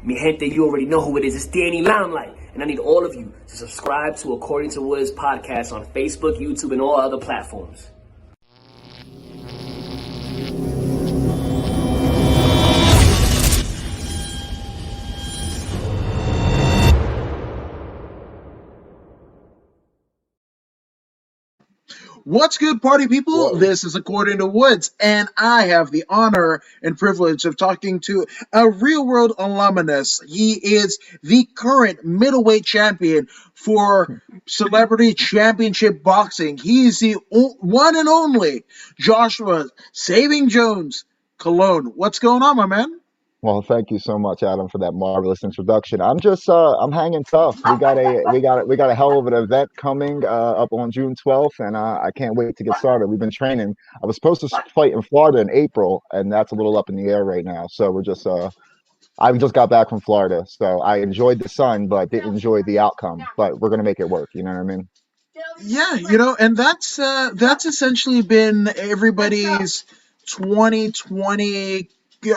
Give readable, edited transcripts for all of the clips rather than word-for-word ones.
Mi gente, you already know who it is. It's Danny Limelight. And I need all of you to subscribe to According to Woods podcast on Facebook, YouTube, and all other platforms. What's good, party people? Whoa. This is According to Woods, and I have the honor and privilege of talking to a real-world alumnus. He is the current middleweight champion for Celebrity Championship Boxing. He is the one and only Joshua Saving Jones Colon. What's going on, my man? Well, thank you so much, Adam, for that marvelous introduction. I'm just I'm hanging tough. We got a hell of an event coming up on June 12th, and I can't wait to get started. We've been training. I was supposed to fight in Florida in April, and that's a little up in the air right now. So we're just I just got back from Florida, so I enjoyed the sun, but didn't enjoy the outcome. But we're gonna make it work. You know what I mean? Yeah, and that's essentially been everybody's 2020.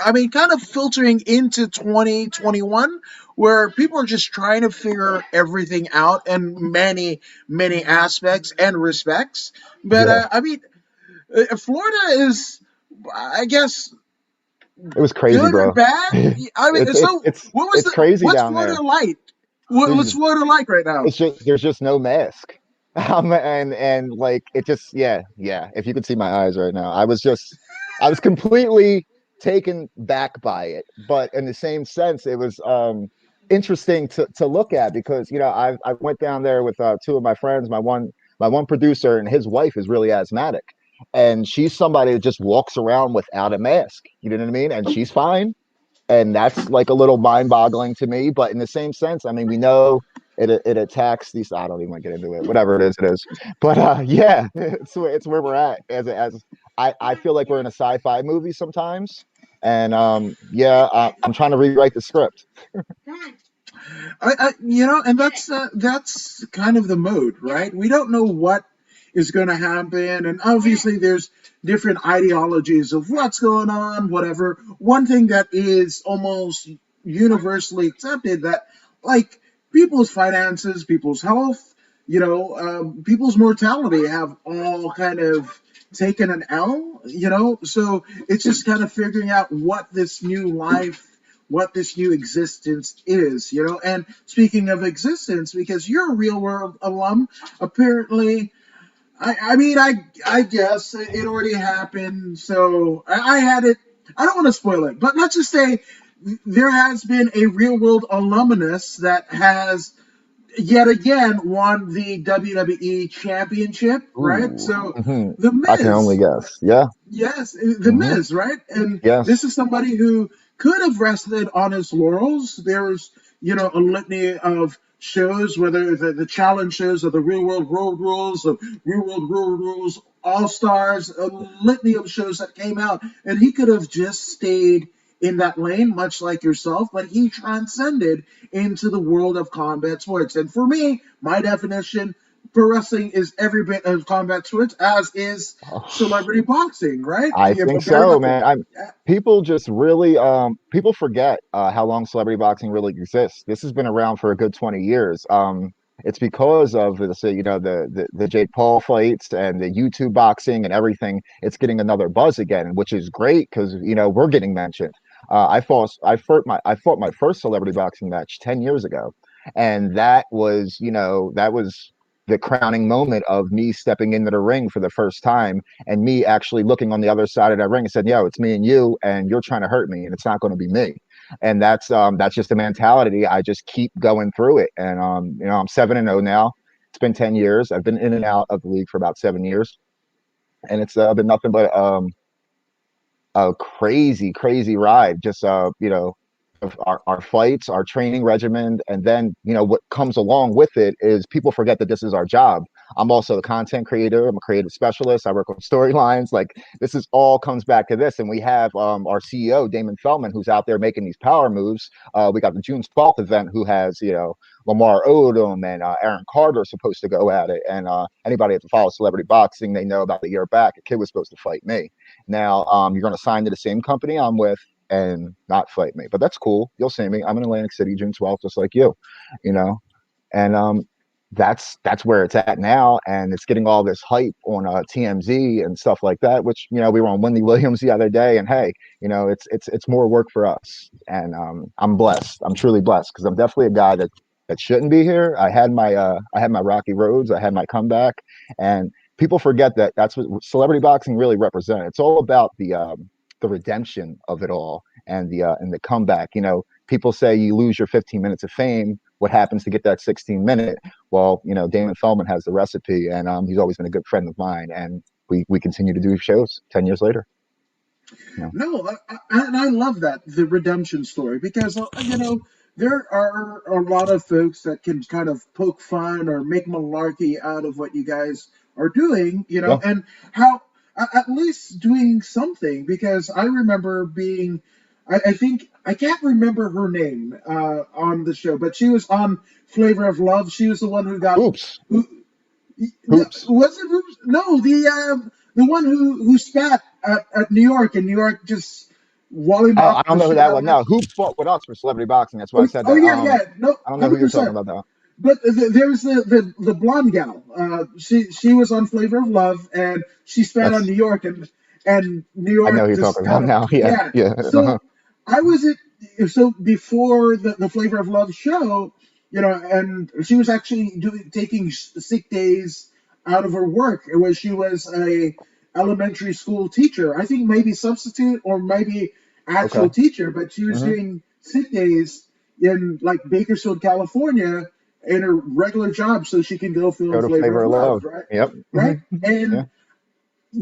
I mean, kind of filtering into 2021, where people are just trying to figure everything out in many, many aspects and respects. But, yeah. I mean, Florida is, I guess, it was crazy, good bro. Or bad? I mean, it's crazy what's down Florida there. Like? What's Florida like right now? There's just no mask. And like, it just, yeah. If you could see my eyes right now, I was completely taken back by it, but in the same sense it was interesting to look at, because I went down there with two of my friends. My one producer and his wife is really asthmatic, and she's somebody that just walks around without a mask, you know what I mean, and she's fine. And that's like a little mind-boggling to me, but in the same sense, I mean, we know it attacks these. I don't even want to get into it. Whatever it is. But yeah, it's where we're at. As I feel like we're in a sci-fi movie sometimes, and I'm trying to rewrite the script. And that's kind of the mode, right? We don't know what is going to happen, and obviously there's different ideologies of what's going on, whatever. One thing that is almost universally accepted, that like people's finances, people's health, people's mortality have all kind of taken an L, so it's just kind of figuring out what this new life, what this new existence is, and speaking of existence, because you're a real world alum, apparently, I guess it already happened, so I had it. I don't want to spoil it, but let's just say there has been a real world alumnus that has yet again won the WWE Championship, right? Ooh, so the Miz, I can only guess. Yeah. Yes, the Miz, right? And this is somebody who could have rested on his laurels. There's, a litany of shows, whether the challenge shows or the Real World Road Rules, of Real World Road Rules, All Stars, a litany of shows that came out, and he could have just stayed in that lane, much like yourself, but he transcended into the world of combat sports. And for me, my definition, pro wrestling is every bit of combat sports as is celebrity boxing, right? I think so, man. People just really people forget how long celebrity boxing really exists. This has been around for a good 20 years. It's because of the Jake Paul fights and the YouTube boxing and everything. It's getting another buzz again, which is great, because we're getting mentioned. I fought my first celebrity boxing match 10 years ago, and that was the crowning moment of me stepping into the ring for the first time, and me actually looking on the other side of that ring and said, "Yo, it's me and you, and you're trying to hurt me, and it's not going to be me." And that's just the mentality. I just keep going through it, and I'm 7-0 now. It's been 10 years. I've been in and out of the league for about 7 years, and it's been nothing but a crazy ride. Just of our fights, our training regimen, and then what comes along with it is people forget that this is our job. I'm also a content creator. I'm a creative specialist. I work on storylines. Like, this is all comes back to this. And we have our CEO Damon Pillman, who's out there making these power moves. We got the June 12th event, who has Lamar Odom and Aaron Carter supposed to go at it. And anybody that follows celebrity boxing, they know about the year back, a kid was supposed to fight me. Now you're going to sign to the same company I'm with. and not fight me. But that's cool. You'll see me. I'm in Atlantic City, June 12th, just like you, you know. And that's where it's at now, and it's getting all this hype on TMZ and stuff like that. Which we were on Wendy Williams the other day, and hey, it's more work for us, and I'm blessed. I'm truly blessed because I'm definitely a guy that shouldn't be here. I had my Rocky Roads, I had my comeback, and people forget that that's what celebrity boxing really represents. It's all about the redemption of it all and the comeback. People say you lose your 15 minutes of fame. What happens to get that 16-minute? Well, Damon Pillman has the recipe, and he's always been a good friend of mine, and we continue to do shows 10 years later. No, and I love that, the redemption story, because there are a lot of folks that can kind of poke fun or make malarkey out of what you guys are doing, Yeah. and how at least doing something, because I remember being, I think I can't remember her name on the show, but she was on Flavor of Love. She was the one who got Hoops. who Hoops. was it Hoops? No, the one who spat at New York, and New York just walled him Oh, off I don't the know who shit that out was. of it. No, Hoops fought with us for celebrity boxing. That's why I said Oh that. yeah, yeah, no, I don't know who you're talking 100%. about though. But there's the blonde gal. She was on Flavor of Love, and she spat on That's New York, and New I know York who you're just talking about kind of, now. Yeah, yeah. yeah. So I was at so before the Flavor of Love show, and she was actually taking sick days out of her work. It was She was a elementary school teacher. I think maybe substitute or maybe Okay. actual teacher, but she was Hmm. doing sick days in like Bakersfield, California, in her regular job, so she can go film Go to Flavor Flavor of of Love, Love. right? Yep. Hmm. Right, and Yeah.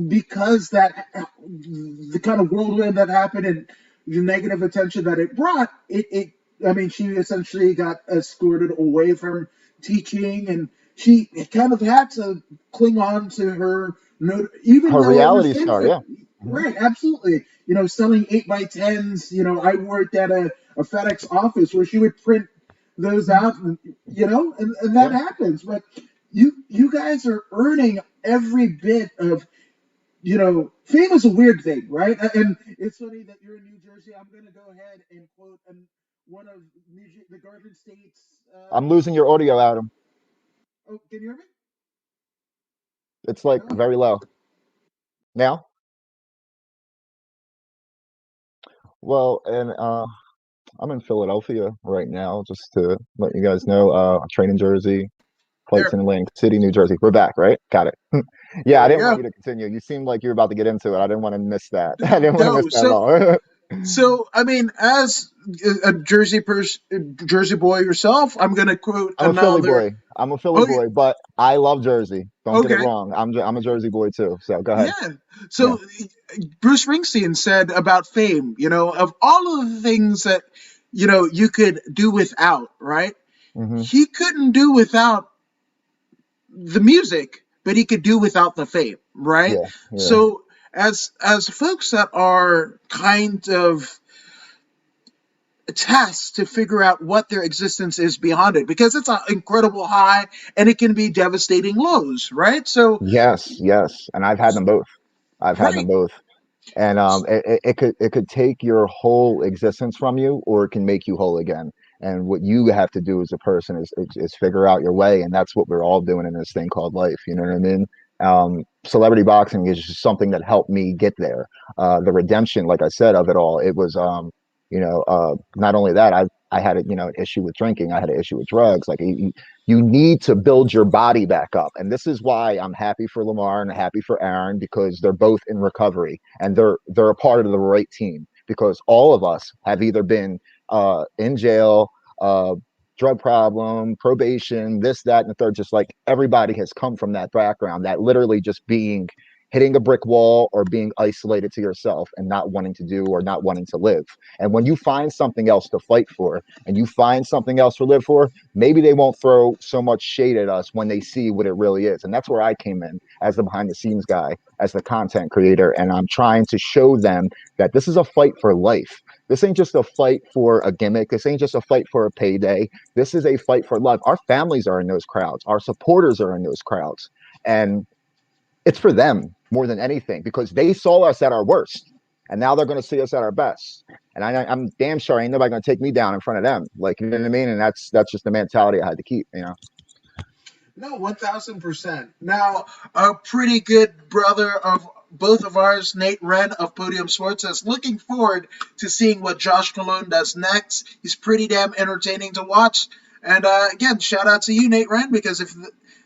because that the kind of whirlwind that happened and the negative attention that it brought, it I mean, she essentially got escorted away from teaching, and she kind of had to cling on to her note, even Her though it was reality things star. that, Yeah. Hmm. right, absolutely, selling 8x10s. I worked at a FedEx office where she would print those out, and that Yeah. happens. But you guys are earning every bit of, fame is a weird thing, right? And it's funny that you're in New Jersey. I'm going to go ahead and quote one of the Garden State's. I'm losing your audio, Adam. Oh, can you hear me? It's like Hello? very low. Now? Well, and I'm in Philadelphia right now, just to let you guys know. I train in Jersey, fights There. in Atlantic City, New Jersey. We're back, right? Got it. Yeah, There I we didn't want go. you to continue. You seemed like you were about to get into it. I didn't want to miss that. I didn't want to miss No, that at so all. so I mean, as a Jersey boy yourself, I'm going to quote I'm a Philly another. boy. I'm a Philly Oh, boy, but I love Jersey. Don't get it okay. wrong. I'm a Jersey boy too. So go ahead. Yeah. Yeah. So Bruce Springsteen said about fame, of all of the things that, you could do without, right? Hmm. He couldn't do without the music, but he could do without the fame, right? Yeah. Yeah. So as folks that are kind of tasked to figure out what their existence is beyond it, because it's an incredible high and it can be devastating lows, right? So, Yes. Yes. And I've had them both. I've had them right. both. And it could take your whole existence from you, or it can make you whole again. And what you have to do as a person is figure out your way, and that's what we're all doing in this thing called life. You know what I mean? Celebrity boxing is just something that helped me get there. The redemption, like I said, of it all. It was not only that, I had an issue with drinking. I had an issue with drugs. Like you need to build your body back up. And this is why I'm happy for Lamar and happy for Aaron, because they're both in recovery and they're a part of the right team, because all of us have either been in jail, uh, drug problem, probation, this, that, and the third. Just like everybody has come from that background, that literally just being hitting a brick wall or being isolated to yourself and not wanting to do or not wanting to live. And when you find something else to fight for and you find something else to live for, maybe they won't throw so much shade at us when they see what it really is. And that's where I came in as the behind the scenes guy, as the content creator. And I'm trying to show them that this is a fight for life. This ain't just a fight for a gimmick. This ain't just a fight for a payday. This is a fight for life. Our families are in those crowds. Our supporters are in those crowds. And it's for them more than anything, because they saw us at our worst. and now they're going to see us at our best. And I'm damn sure ain't nobody going to take me down in front of them. Like, you know what I mean? And that's just the mentality I had to keep. You know. No, 1000%. Now, a pretty good brother of both of ours, Nate Wren of Podium Sports, is looking forward to seeing what Josh Cologne does next. He's pretty damn entertaining to watch. And again, shout out to you, Nate Wren, because if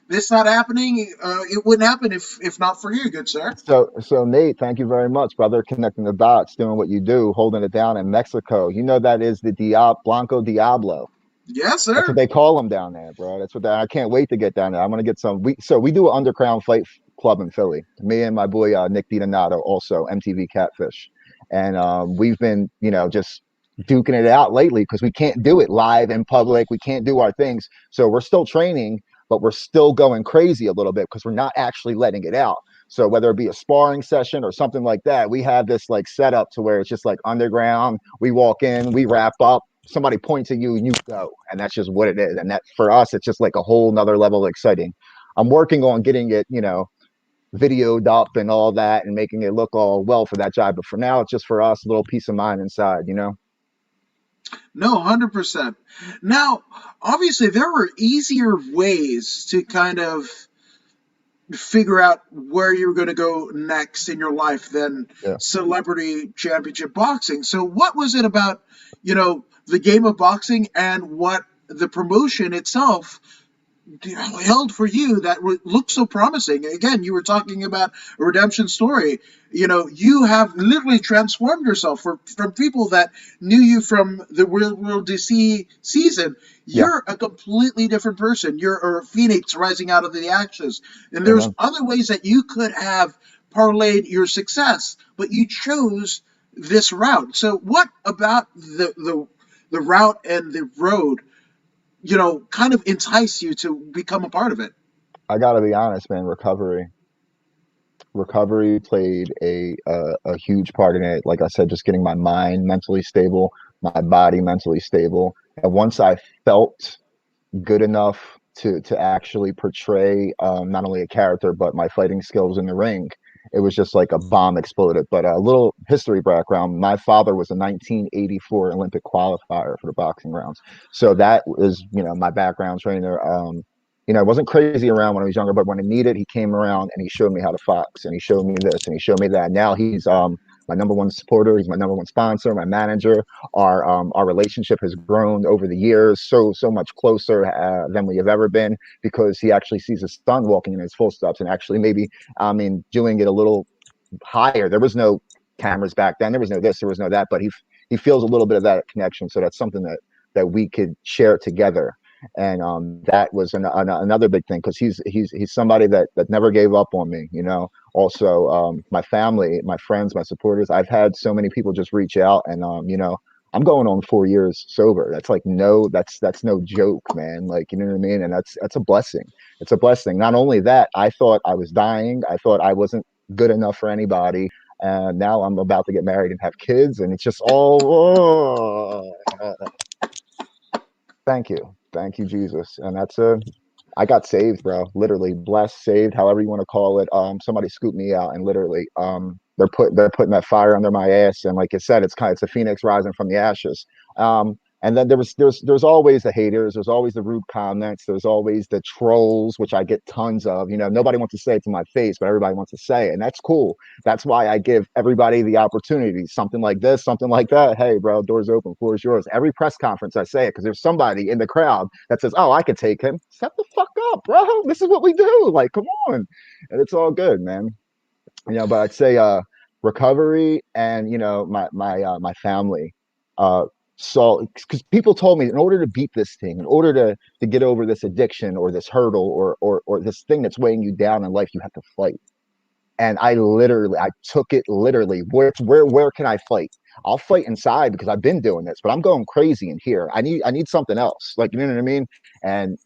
this not happening, it wouldn't happen if not for you, good sir. So Nate, thank you very much, brother. Connecting the dots, doing what you do, holding it down in Mexico. You know that is the Blanco Diablo. Yes, That's what sir. they call them down there, bro. That's what I can't wait to get down there. I'm gonna get some. We do an underground fight club in Philly. Me and my boy Nick DiDonato, also MTV Catfish, and we've been just duking it out lately because we can't do it live in public. We can't do our things, so we're still training, but we're still going crazy a little bit because we're not actually letting it out. So whether it be a sparring session or something like that, we have this like setup to where it's just like underground. We walk in, we wrap up, somebody points at you and you go, and that's just what it is. And that for us, it's just like a whole nother level of exciting. I'm working on getting it, videoed up and all that and making it look all well for that job. But for now, it's just for us, a little peace of mind inside. No, 100%. Now, obviously, there were easier ways to kind of figure out where you're going to go next in your life than Yeah. celebrity championship boxing. So, what was it about, the game of boxing and what the promotion itself held for you that looked so promising? Again, you were talking about a redemption story. You have literally transformed yourself from people that knew you from the Real World DC season. Yeah. You're a completely different person. You're a phoenix rising out of the ashes. And there's Amen. other ways that you could have parlayed your success, but you chose this route. So, what about the route and the road kind of entice you to become a part of it? I got to be honest, man. Recovery played a huge part in it. Like I said, just getting my mind mentally stable, my body mentally stable. And once I felt good enough to actually portray not only a character but my fighting skills in the ring, it was just like a bomb exploded. But a little history background: my father was a 1984 Olympic qualifier for the boxing rounds, so that was my background trainer. I wasn't crazy around when I was younger, but when I needed, he came around and he showed me how to box, and he showed me this, and he showed me that. Now he's my number one supporter. He's my number one sponsor, my manager. Our relationship has grown over the years, so much closer than we have ever been, because he actually sees his son walking in his footsteps, and actually maybe doing it a little higher. There was no cameras back then. There was no this. There was no that. But he feels a little bit of that connection. So that's something that we could share together. And that was another big thing, because he's somebody that never gave up on me. Also, my family, my friends, my supporters. I've had so many people just reach out, and I'm going on 4 years sober. That's like that's no joke, man. Like, you know what I mean? And that's a blessing. It's a blessing. Not only that, I thought I was dying. I thought I wasn't good enough for anybody. And now I'm about to get married and have kids, and it's just all. Thank you, Jesus. And I got saved, bro. Literally blessed, saved, however you want to call it. Somebody scooped me out, and literally, they're putting that fire under my ass. And like I said, it's a phoenix rising from the ashes. And then there's always the haters, there's always the rude comments, there's always the trolls, which I get tons of. Nobody wants to say it to my face, but everybody wants to say it, and that's cool. That's why I give everybody the opportunity. Something like this, something like that. Hey, bro, doors open, floor is yours. Every press conference I say it, because there's somebody in the crowd that says, "Oh, I could take him." Shut the fuck up, bro. This is what we do. Like, come on, and it's all good, man. But I'd say recovery and my family. So because people told me, in order to beat this thing, in order to get over this addiction or this hurdle or this thing that's weighing you down in life, you have to fight. And I took it literally. Where can I fight? I'll fight inside because I've been doing this, but I'm going crazy in here. I need something else. Like, you know what I mean? And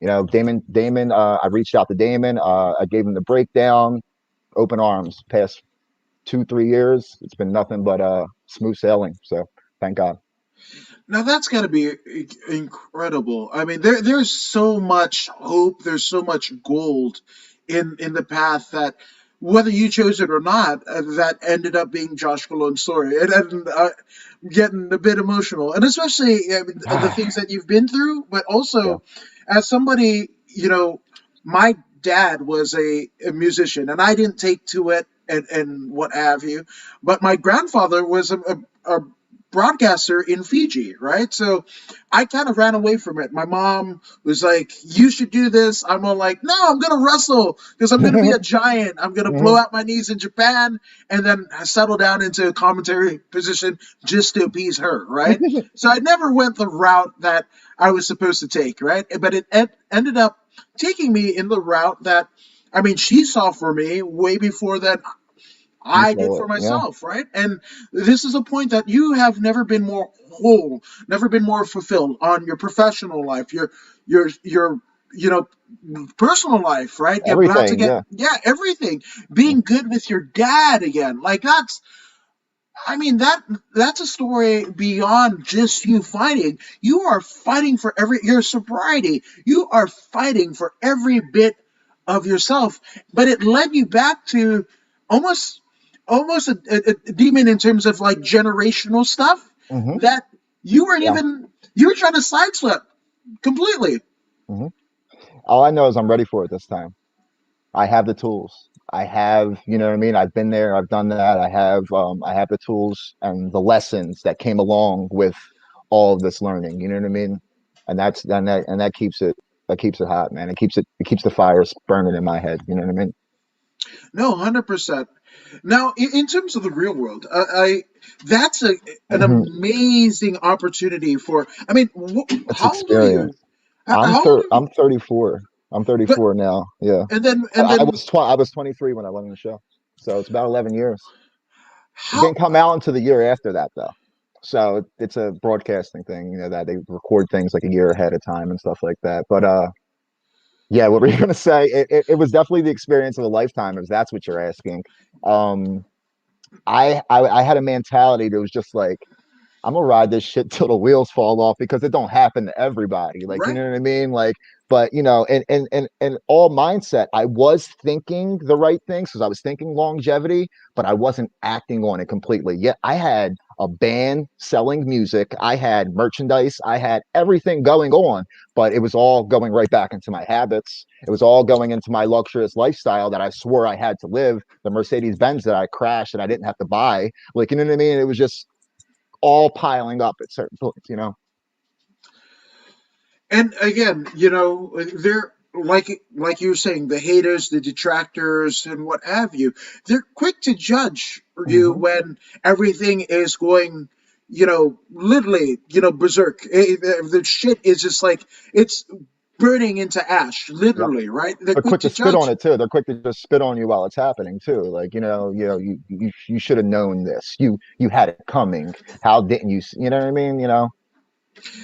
Damon, I reached out to Damon. I gave him the breakdown, open arms. Past 2-3 years, it's been nothing but smooth sailing. So thank God. Now that's got to be incredible. I mean, there's so much hope. There's so much gold in the path that whether you chose it or not, that ended up being Josh Cologne's story. And getting a bit emotional, and especially the things that you've been through, but Yeah. also as somebody, my dad was a musician, and I didn't take to it and what have you, but my grandfather was a broadcaster in Fiji, right? So I kind of ran away from it. My mom was like, "You should do this." I'm all like, "No, I'm gonna wrestle because I'm gonna be a giant. I'm gonna blow Mhm. out my knees in Japan and then settle down into a commentary position just to appease her, right?" So I never went the route that I was supposed to take, right? But it ended up taking me in the route that, I mean, she saw for me way before that You I did saw for it. Yeah. myself, right? And this is a point that you have never been more whole, never been more fulfilled on your professional life, your you know personal life, right? You're about to Everything. get, Yeah. yeah, everything. Being good with your dad again, like that's, I mean, that's a story beyond just you fighting. You are fighting for your sobriety. You are fighting for every bit of yourself. But it led you back to almost almost a demon in terms of like generational stuff Hmm. that you weren't Yeah. even, you were trying to sidestep completely. Hmm. All I know is I'm ready for it this time. I have the tools. I have, you know what I mean? I've been there, I've done that. I have the tools and the lessons that came along with all of this learning, you know what I mean? And that keeps it hot, man. It keeps the fires burning in my head, you know what I mean? No, 100%. Now, in terms of the real world, that's an Hmm. amazing opportunity for. I mean, It's how old are experience. you? How old are you? I'm 34. I'm But 34 now. Yeah. and then I was 23 when I went on the show. So it's about 11 years. It how? didn't come out until the year after that, though. So it's a broadcasting thing, you know, that they record things like a year ahead of time and stuff like that. But yeah, what were you gonna say? It was definitely the experience of a lifetime, if that's what you're asking. Um, I had a mentality that was just like, I'm gonna ride this shit till the wheels fall off because it don't happen to everybody. Like, you Right. know what I mean? Like, but you know, and all mindset, I was thinking the right things because I was thinking longevity, but I wasn't acting on it completely. Yet I had a band selling music, I had merchandise, I had everything going on, but it was all going right back into my habits. It was all going into my luxurious lifestyle that I swore I had to live, the Mercedes Benz that I crashed and I didn't have to buy. Like, you know what I mean? It was just all piling up at certain points, you know? And again, they're like you were saying, the haters, the detractors, and what have you. They're quick to judge you Hmm. when everything is going, literally, berserk. The shit is just like it's burning into ash, Yep. literally, right? They're They're quick quick to to spit on judge. it too. They're quick to just spit on you while it's happening too. Like, you should have known this. You had it coming. How didn't you? You know what I mean? You know,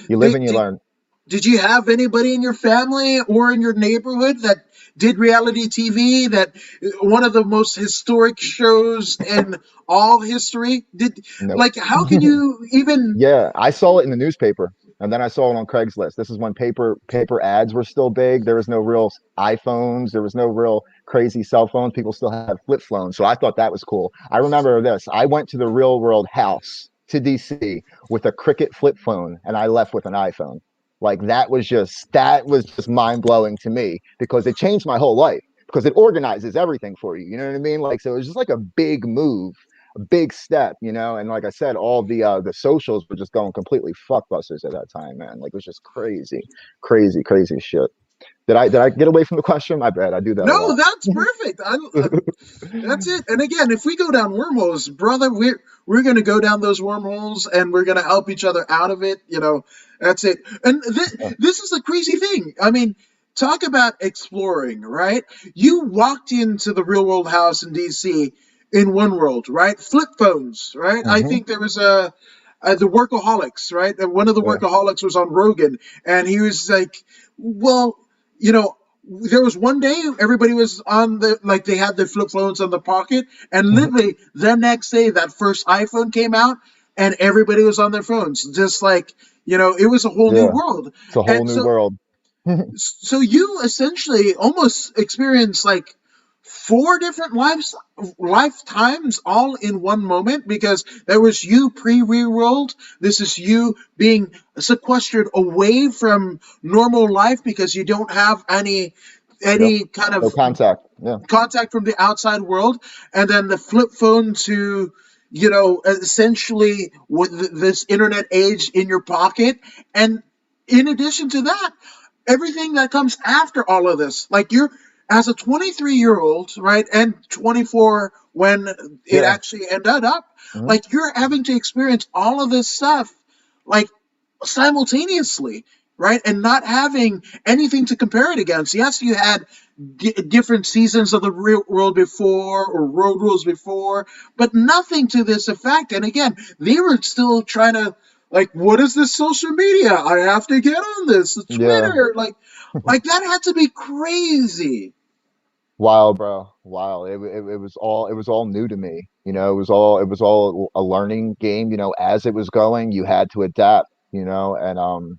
you live Did, and you did, learn. did you have anybody in your family or in your neighborhood that did reality TV, that one of the most historic shows in all history? Did, Nope. like, how can you even? Yeah, I saw it in the newspaper, and then I saw it on Craigslist. This is when paper ads were still big. There was no real iPhones. There was no real crazy cell phones. People still have flip phones. So I thought that was cool. I remember this. I went to the real world house to DC with a Cricket flip phone, and I left with an iPhone. Like that was just mind blowing to me because it changed my whole life because it organizes everything for you. You know what I mean? Like, so it was just like a big move, a big step, you know. And like I said, all the socials were just going completely fuckbusters at that time, man. Like, it was just crazy, crazy, crazy shit. Did I get away from the question? My bad. I do that a No, lot. that's perfect. That's it. And again, if we go down wormholes, brother, we're going to go down those wormholes, and we're going to help each other out of it. That's it. And this is the crazy thing. I mean, talk about exploring, right? You walked into the real world house in DC in one world, right? Flip phones, right? I Hmm. think there was the workaholics, right? And one of the Yeah. workaholics was on Rogan, and he was like, well, you know, there was one day everybody was on the, like, they had their flip phones on the pocket, and Hmm. literally the next day that first iPhone came out, and everybody was on their phones, just like, it was a whole new Yeah. world. It's a whole And new so world. so you essentially almost experienced like four different lifetimes all in one moment, because there was you pre-reworld. This is you being sequestered away from normal life because you don't have any Yep. kind No of contact. Yeah. contact from the outside world, and then the flip phone to, essentially with this internet age in your pocket. And in addition to that, everything that comes after all of this, like you're as a 23-year-old, right, and 24 when it Yeah. actually ended up, Hmm. like you're having to experience all of this stuff, like simultaneously, right? And not having anything to compare it against. Yes, you had different seasons of the real world before, or road rules before, but nothing to this effect. And again, they were still trying to, like, what is this social media? I have to get on this, the Yeah. Twitter, like that had to be crazy. Wild, bro. Wild. It was all new to me. It was all a learning game. As it was going, you had to adapt. And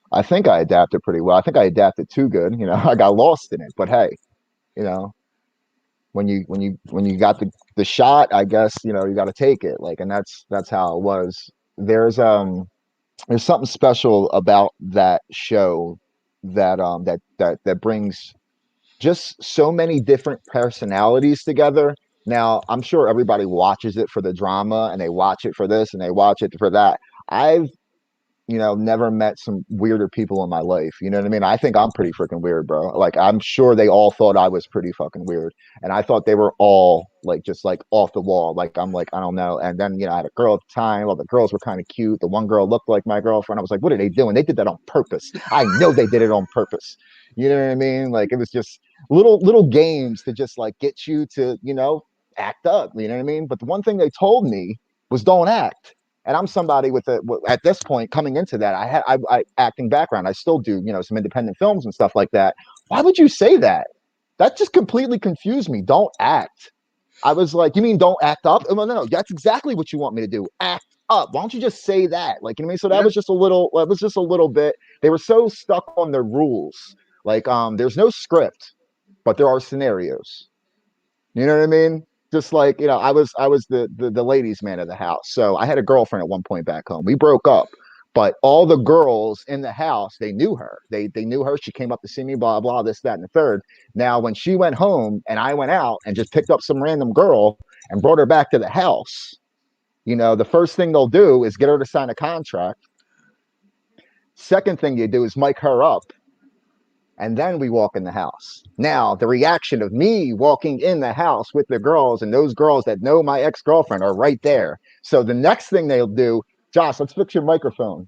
I think I adapted pretty well. I think I adapted too good. I got lost in it. But hey, you know, when you got the shot, I guess you got to take it. Like, and that's how it was. There's something special about that show that brings just so many different personalities together. Now, I'm sure everybody watches it for the drama, and they watch it for this and they watch it for that. I've never met some weirder people in my life. You know what I mean? I think I'm pretty freaking weird, bro. Like, I'm sure they all thought I was pretty fucking weird. And I thought they were all like, just like off the wall. Like, I'm like, I don't know. And then, I had a girl at the time. Well, the girls were kind of cute. The one girl looked like my girlfriend. I was like, what are they doing? They did that on purpose. I know they did it on purpose. You know what I mean? Like, it was just little games to just like get you to, act up. You know what I mean? But the one thing they told me was don't act. And I'm somebody at this point coming into that, I acting background. I still do, some independent films and stuff like that. Why would you say that? That just completely confused me. Don't act. I was like, you mean don't act up? No, no, that's exactly what you want me to do. Act up. Why don't you just say that? Like, what I mean? So that Yeah. was just a little, it was just a little bit. They were so stuck on their rules. Like, there's no script, but there are scenarios. You know what I mean? Just like, I was the ladies' man of the house. So I had a girlfriend at one point back home. We broke up, but all the girls in the house, they knew her. They knew her. She came up to see me, blah, blah, this, that, and the third. Now, when she went home and I went out and just picked up some random girl and brought her back to the house, the first thing they'll do is get her to sign a contract. Second thing you do is mic her up, and then we walk in the house. Now, the reaction of me walking in the house with the girls, and those girls that know my ex-girlfriend are right there. So the next thing they'll do, Josh, let's fix your microphone.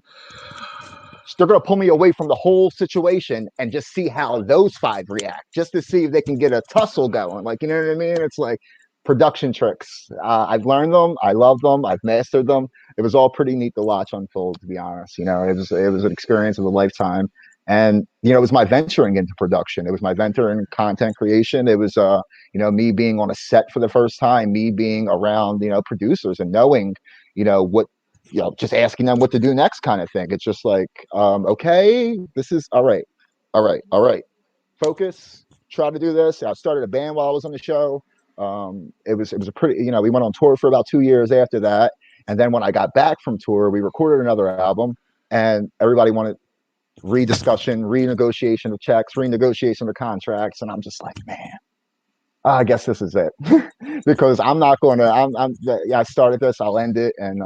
They're going to pull me away from the whole situation and just see how those five react, just to see if they can get a tussle going. Like, you know what I mean? It's like production tricks. I've learned them. I love them. I've mastered them. It was all pretty neat to watch unfold, to be honest. It was an experience of a lifetime. And, it was my venturing into production. It was my venture in content creation. It was, me being on a set for the first time, me being around, producers and knowing, what just asking them what to do next kind of thing. It's just like, okay, this is all right, all right, all right. Focus. Try to do this. I started a band while I was on the show. It was a pretty, we went on tour for about 2 years after that, and then when I got back from tour, we recorded another album, and everybody wanted rediscussion, renegotiation of checks, renegotiation of contracts, and I'm just like, man, I guess this is it. Because I'm not going to. I started this. I'll end it, and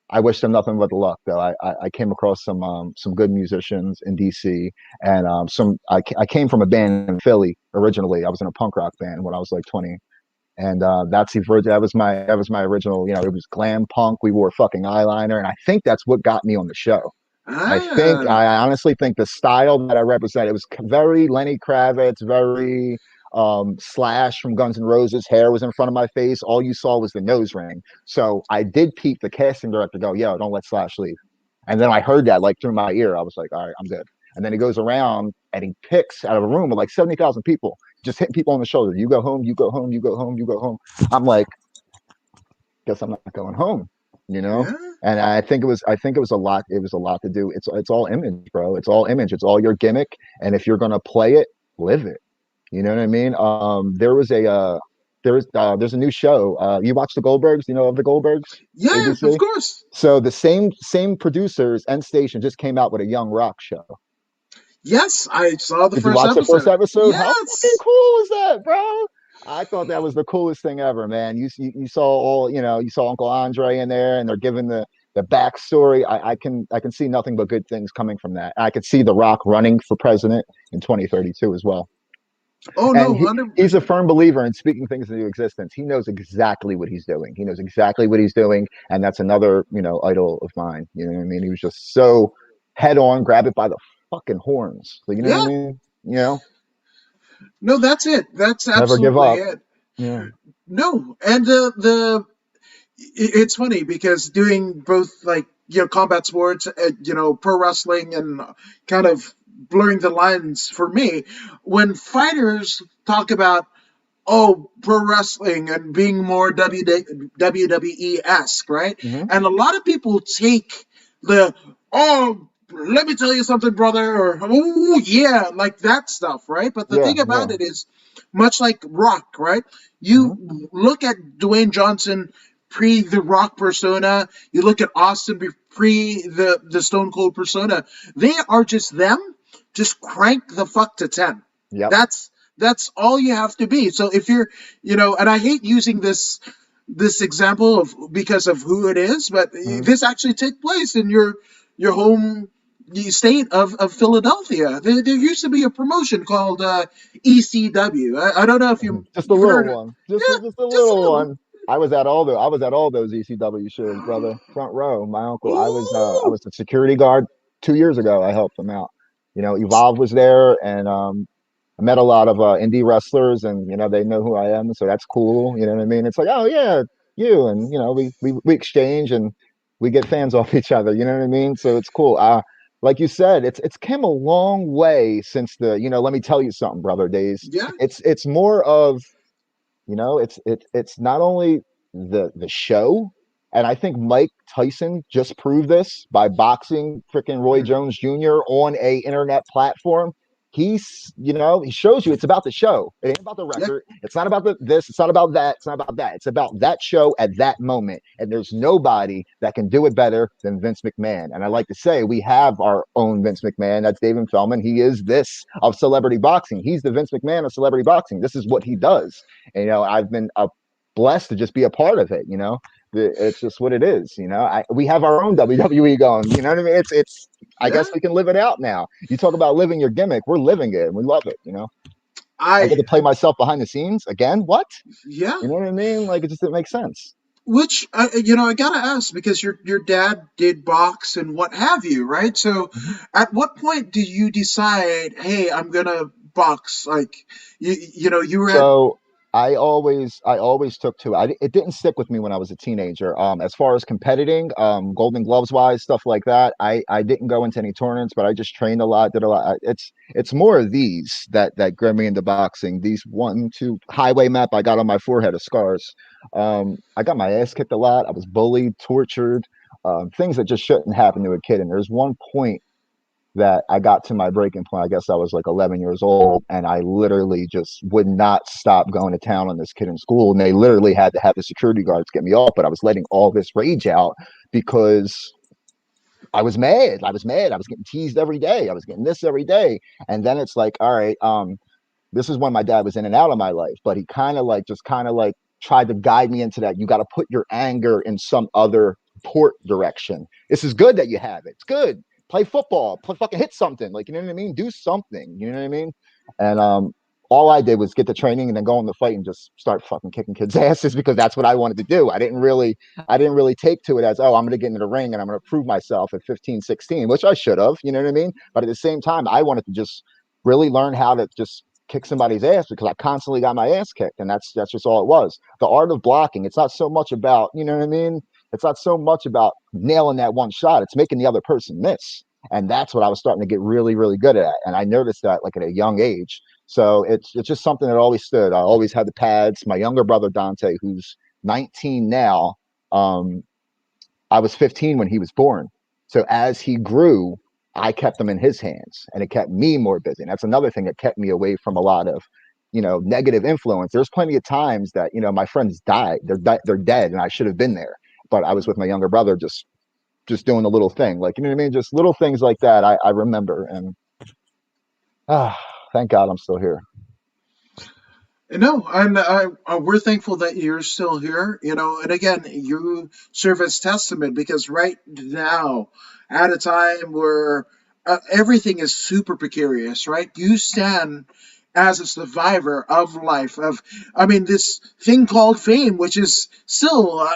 I wish them nothing but the luck. Though I came across some good musicians in DC, and I came from a band in Philly originally. I was in a punk rock band when I was like 20, and that was my original. It was glam punk. We wore fucking eyeliner, and I think that's what got me on the show. Ah. I honestly think the style that I represent, it was very Lenny Kravitz, very Slash from Guns N' Roses. Hair was in front of my face. All you saw was the nose ring. So I did peep the casting director go, yo, don't let Slash leave. And then I heard that like through my ear. I was like, all right, I'm good. And then he goes around and he picks out of a room of like 70,000 people, just hitting people on the shoulder. You go home, you go home, you go home, you go home. I'm like, guess I'm not going home, you know? Yeah. And I think it was a lot. It was a lot to do. It's all image, bro. It's all image. It's all your gimmick. And if you're gonna play it, live it. You know what I mean? There's a new show. You watch the Goldbergs? You know of the Goldbergs? Yeah, of ABC. course. So the same producers and station just came out with a Young Rock show. Yes, I saw the Did you first watch the first episode. episode? How fucking Yes. cool was that, bro? I thought that was the coolest thing ever, man. You saw all, you saw Uncle Andre in there, and they're giving the backstory. I can see nothing but good things coming from that. I could see The Rock running for president in 2032 as well. Oh no, And Wonder. he's a firm believer in speaking things into existence. He knows exactly what he's doing. He knows exactly what he's doing, and that's another idol of mine. You know what I mean? He was just so head on, grab it by the fucking horns. Like, you know what I Yeah. mean? You know, No, that's it. That's never give absolutely up. it. Yeah. No, and it's funny because doing both, like, combat sports, pro wrestling, and kind of blurring the lines for me when fighters talk about, oh, pro wrestling and being more WWE esque, right? Hmm. And a lot of people take the, oh, let me tell you something, brother, or oh yeah, like that stuff, right? But the Yeah. thing about Yeah. it is, much like Rock, right? Hmm. You look at Dwayne Johnson pre the Rock persona, you look at Austin pre the Stone Cold persona. They are just them. Just crank the fuck to 10. Yep. That's all you have to be. So if you're, and I hate using this example of because of who it is, but Hmm. this actually took place in your home state of Philadelphia. There used to be a promotion called ECW. I don't know if Just a you've little heard of. one. Just Yeah, just a just a little little. one. I was at all those ECW shows, brother. Front row. My uncle. I was Ooh, the security guard 2 years ago. I helped him out. Evolve was there, and I met a lot of indie wrestlers, and they know who I am, so that's cool. You know what I mean? It's like, oh yeah, you, and we exchange and we get fans off each other. You know what I mean? So it's cool. Like you said, it's come a long way since the let me tell you something, brother days. yeah, It's more of it's not only the show, and I think Mike Tyson just proved this by boxing freaking Roy mm, Jones Jr. on a internet platform. He shows you it's about the show. It ain't about the yeah, record. It's not about this. It's not about that. It's not about that. It's about that show at that moment. And there's nobody that can do it better than Vince McMahon. And I like to say we have our own Vince McMahon. That's David Feldman. He is this of celebrity boxing. He's the Vince McMahon of celebrity boxing. This is what he does. And, I've been blessed to just be a part of it. It's just what it is. We have our own WWE going. You know what I mean? It's. I yeah. guess we can live it out now. You talk about living your gimmick. We're living it, and we love it. I I get to play myself behind the scenes again. What? Yeah. You know what I mean? Like it just didn't make sense. Which I gotta ask because your dad did box and what have you, right? So, Mhm. at what point did you decide, hey, I'm gonna box? Like, you were at. So I always took to it. It didn't stick with me when I was a teenager. As far as competing, Golden Gloves wise, stuff like that. I didn't go into any tournaments, but I just trained a lot, did a lot. It's more of these that got me into boxing. These one, two highway map I got on my forehead of scars. I got my ass kicked a lot. I was bullied, tortured, things that just shouldn't happen to a kid. And there's one point that I got to my breaking point. I guess I was like 11 years old, and I literally just would not stop going to town on this kid in school. And they literally had to have the security guards get me off. But I was letting all this rage out because I was mad. I was mad. I was getting teased every day. I was getting this every day. And then it's like, all right, this is when my dad was in and out of my life, but he kind of like tried to guide me into that. You got to put your anger in some other port direction. This is good that you have it. It's good. Play football, play fucking hit something. Like, you know what I mean? Do something. You know what I mean? And all I did was get the training and then go in the fight and just start fucking kicking kids' asses because that's what I wanted to do. I didn't really take to it as, oh, I'm going to get into the ring and I'm going to prove myself at 15, 16, which I should have, you know what I mean? But at the same time, I wanted to just really learn how to just kick somebody's ass because I constantly got my ass kicked, and that's just all it was. The art of blocking. It's not so much about, you know what I mean. It's not so much about nailing that one shot. It's making the other person miss, and that's what I was starting to get really, really good at. And I noticed that like at a young age. So it's just something that always stood. I always had the pads. My younger brother Dante, who's 19 now, um, I was 15 when he was born. So as he grew, I kept them in his hands and it kept me more busy. And that's another thing that kept me away from a lot of negative influence. There's plenty of times that my friends died. They're dead, and I should have been there, but I was with my younger brother, just doing a little thing, like, you know what I mean, just little things like that. I remember, and thank God I'm still here. No, and we're thankful that you're still here, and again, you serve as testament because right now, at a time where everything is super precarious, right? You stand as a survivor of life, I mean, this thing called fame, which is still,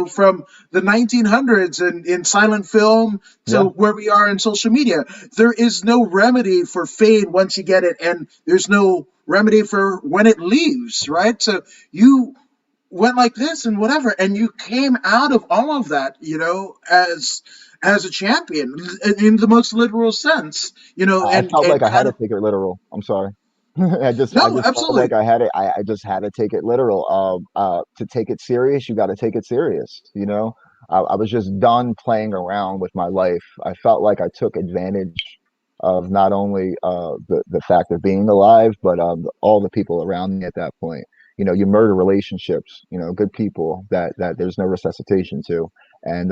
from the 1900s and in silent film to Yeah. where we are in social media. There is no remedy for fame once you get it, and there's no remedy for when it leaves, right? So you went like this and whatever, and you came out of all of that, as a champion in the most literal sense, I felt and like I had kind to of take it literal. I'm sorry. I no, just felt absolutely. like I had it. I just had to take it literal. To take it serious, you got to take it serious. I was just done playing around with my life. I felt like I took advantage of not only the fact of being alive, but all the people around me at that point. You murder relationships. Good people that there's no resuscitation to, and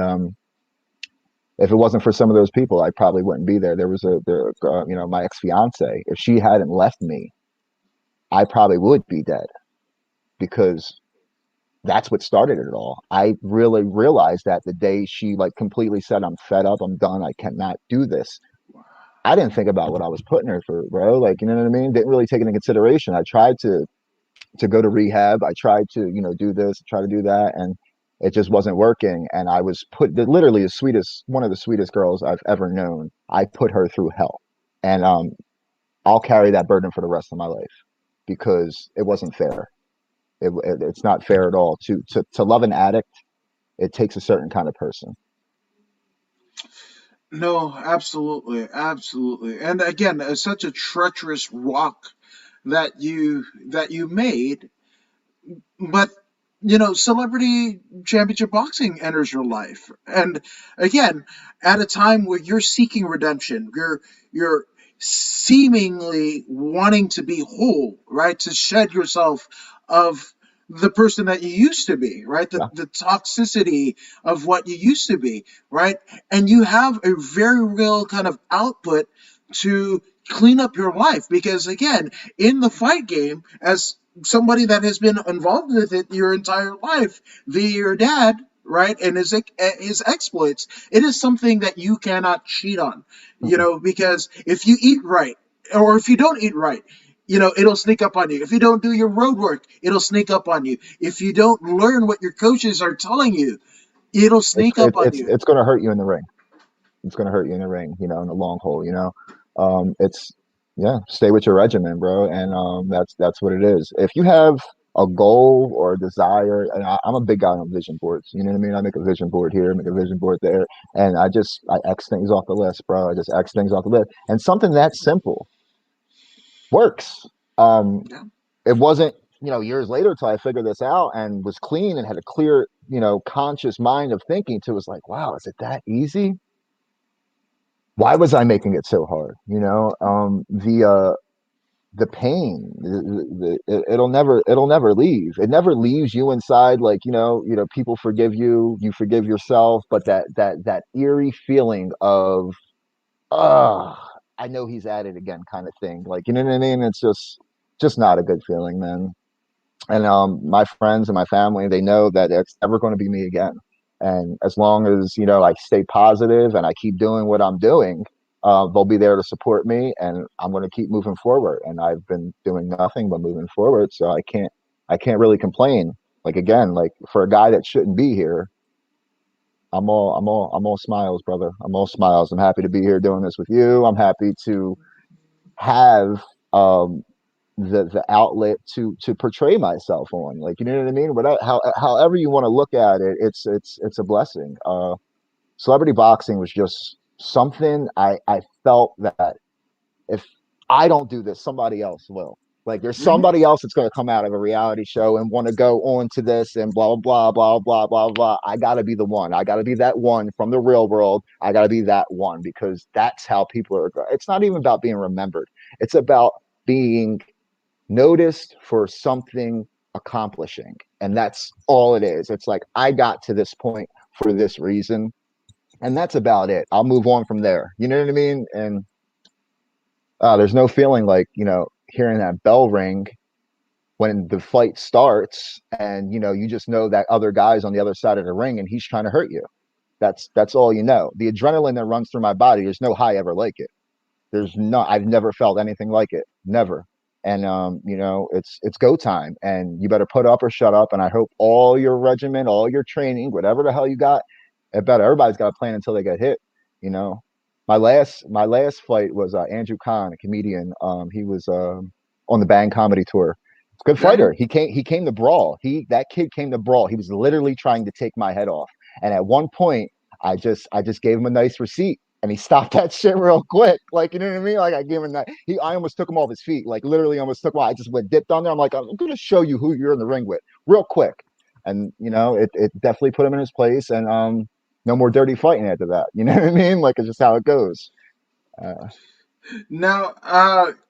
if it wasn't for some of those people, I probably wouldn't be there. My ex fiance. If she hadn't left me, I probably would be dead because that's what started it all. I really realized that the day she like completely said, "I'm fed up. I'm done. I cannot do this." I didn't think about what I was putting her through, bro. Like, you know what I mean? Didn't really take it into consideration. I tried to go to rehab. I tried to, do this, try to do that, and it just wasn't working. And I was literally one of the sweetest girls I've ever known. I put her through hell, and I'll carry that burden for the rest of my life because it wasn't fair. It's not fair at all. To love an addict, it takes a certain kind of person. No, absolutely, absolutely. And again, such a treacherous rock that you made, but celebrity championship boxing enters your life, and again, at a time where you're seeking redemption, you're seemingly wanting to be whole, right? To shed yourself of the person that you used to be, right? The, Yeah. the toxicity of what you used to be, right? And you have a very real kind of output to clean up your life because again, in the fight game, as somebody that has been involved with it your entire life via your dad, right, and his exploits, it is something that you cannot cheat on, Mm-mm. because if you eat right or if you don't eat right, it'll sneak up on you. If you don't do your road work, it'll sneak up on you. If you don't learn what your coaches are telling you, it'll It's sneak it, up on it's you. it's going to hurt you in the ring. It's going to hurt you in the ring. In the long haul. It's yeah. Stay with your regimen, bro, and that's what it is. If you have a goal or a desire, and I'm a big guy on vision boards. You know what I mean? I make a vision board here, make a vision board there, and I X things off the list, bro. I just X things off the list, and something that simple works. Um, Yeah. it wasn't years later till I figured this out and was clean and had a clear conscious mind of thinking to was like, wow, is it that easy? Why was I making it so hard? The pain, it'll never leave. It never leaves you inside. Like people forgive you, you forgive yourself, but that eerie feeling of I know he's at it again, kind of thing. Like, you know what I mean? It's just not a good feeling, man. And my friends and my family, they know that it's never going to be me again. And as long as I stay positive and I keep doing what I'm doing, they'll be there to support me, and I'm going to keep moving forward. And I've been doing nothing but moving forward, so I can't really complain. Like, again, like for a guy that shouldn't be here, I'm all smiles, brother. I'm all smiles. I'm happy to be here doing this with you. I'm happy to have um the outlet to portray myself on, like, you know what I mean, however you want to look at it, it's a blessing. Celebrity boxing was just something I felt that if I don't do this, somebody else will. Like, there's Hmm. somebody else that's going to come out of a reality show and want to go on to this and blah blah blah blah blah blah. I got to be the one. I got to be that one from the real world. I got to be that one because that's how people are. It's not even about being remembered. It's about being noticed for something accomplishing. And that's all it is. It's like, I got to this point for this reason. And that's about it. I'll move on from there. You know what I mean? And there's no feeling like, hearing that bell ring when the fight starts, and you just know that other guy's on the other side of the ring and he's trying to hurt you. That's all you know. The adrenaline that runs through my body, there's no high ever like it. I've never felt anything like it. Never. And it's go time, and you better put up or shut up. And I hope all your regimen, all your training, whatever the hell you got, it better, everybody's got a plan until they get hit. you know my last fight was Andrew Kahn, a comedian. He was on the Bang comedy tour. Good Yeah. fighter. He came to brawl. That kid came to brawl. He was literally trying to take my head off. And at one point, I just gave him a nice receipt, and he stopped that shit real quick. Like, you know what I mean? Like, I gave him that. I almost took him off his feet. Like, literally almost took him. I just went dipped on there. I'm like, I'm gonna show you who you're in the ring with, real quick. And it definitely put him in his place. And no more dirty fighting after that. You know what I mean? Like, it's just how it goes. Uh, Now,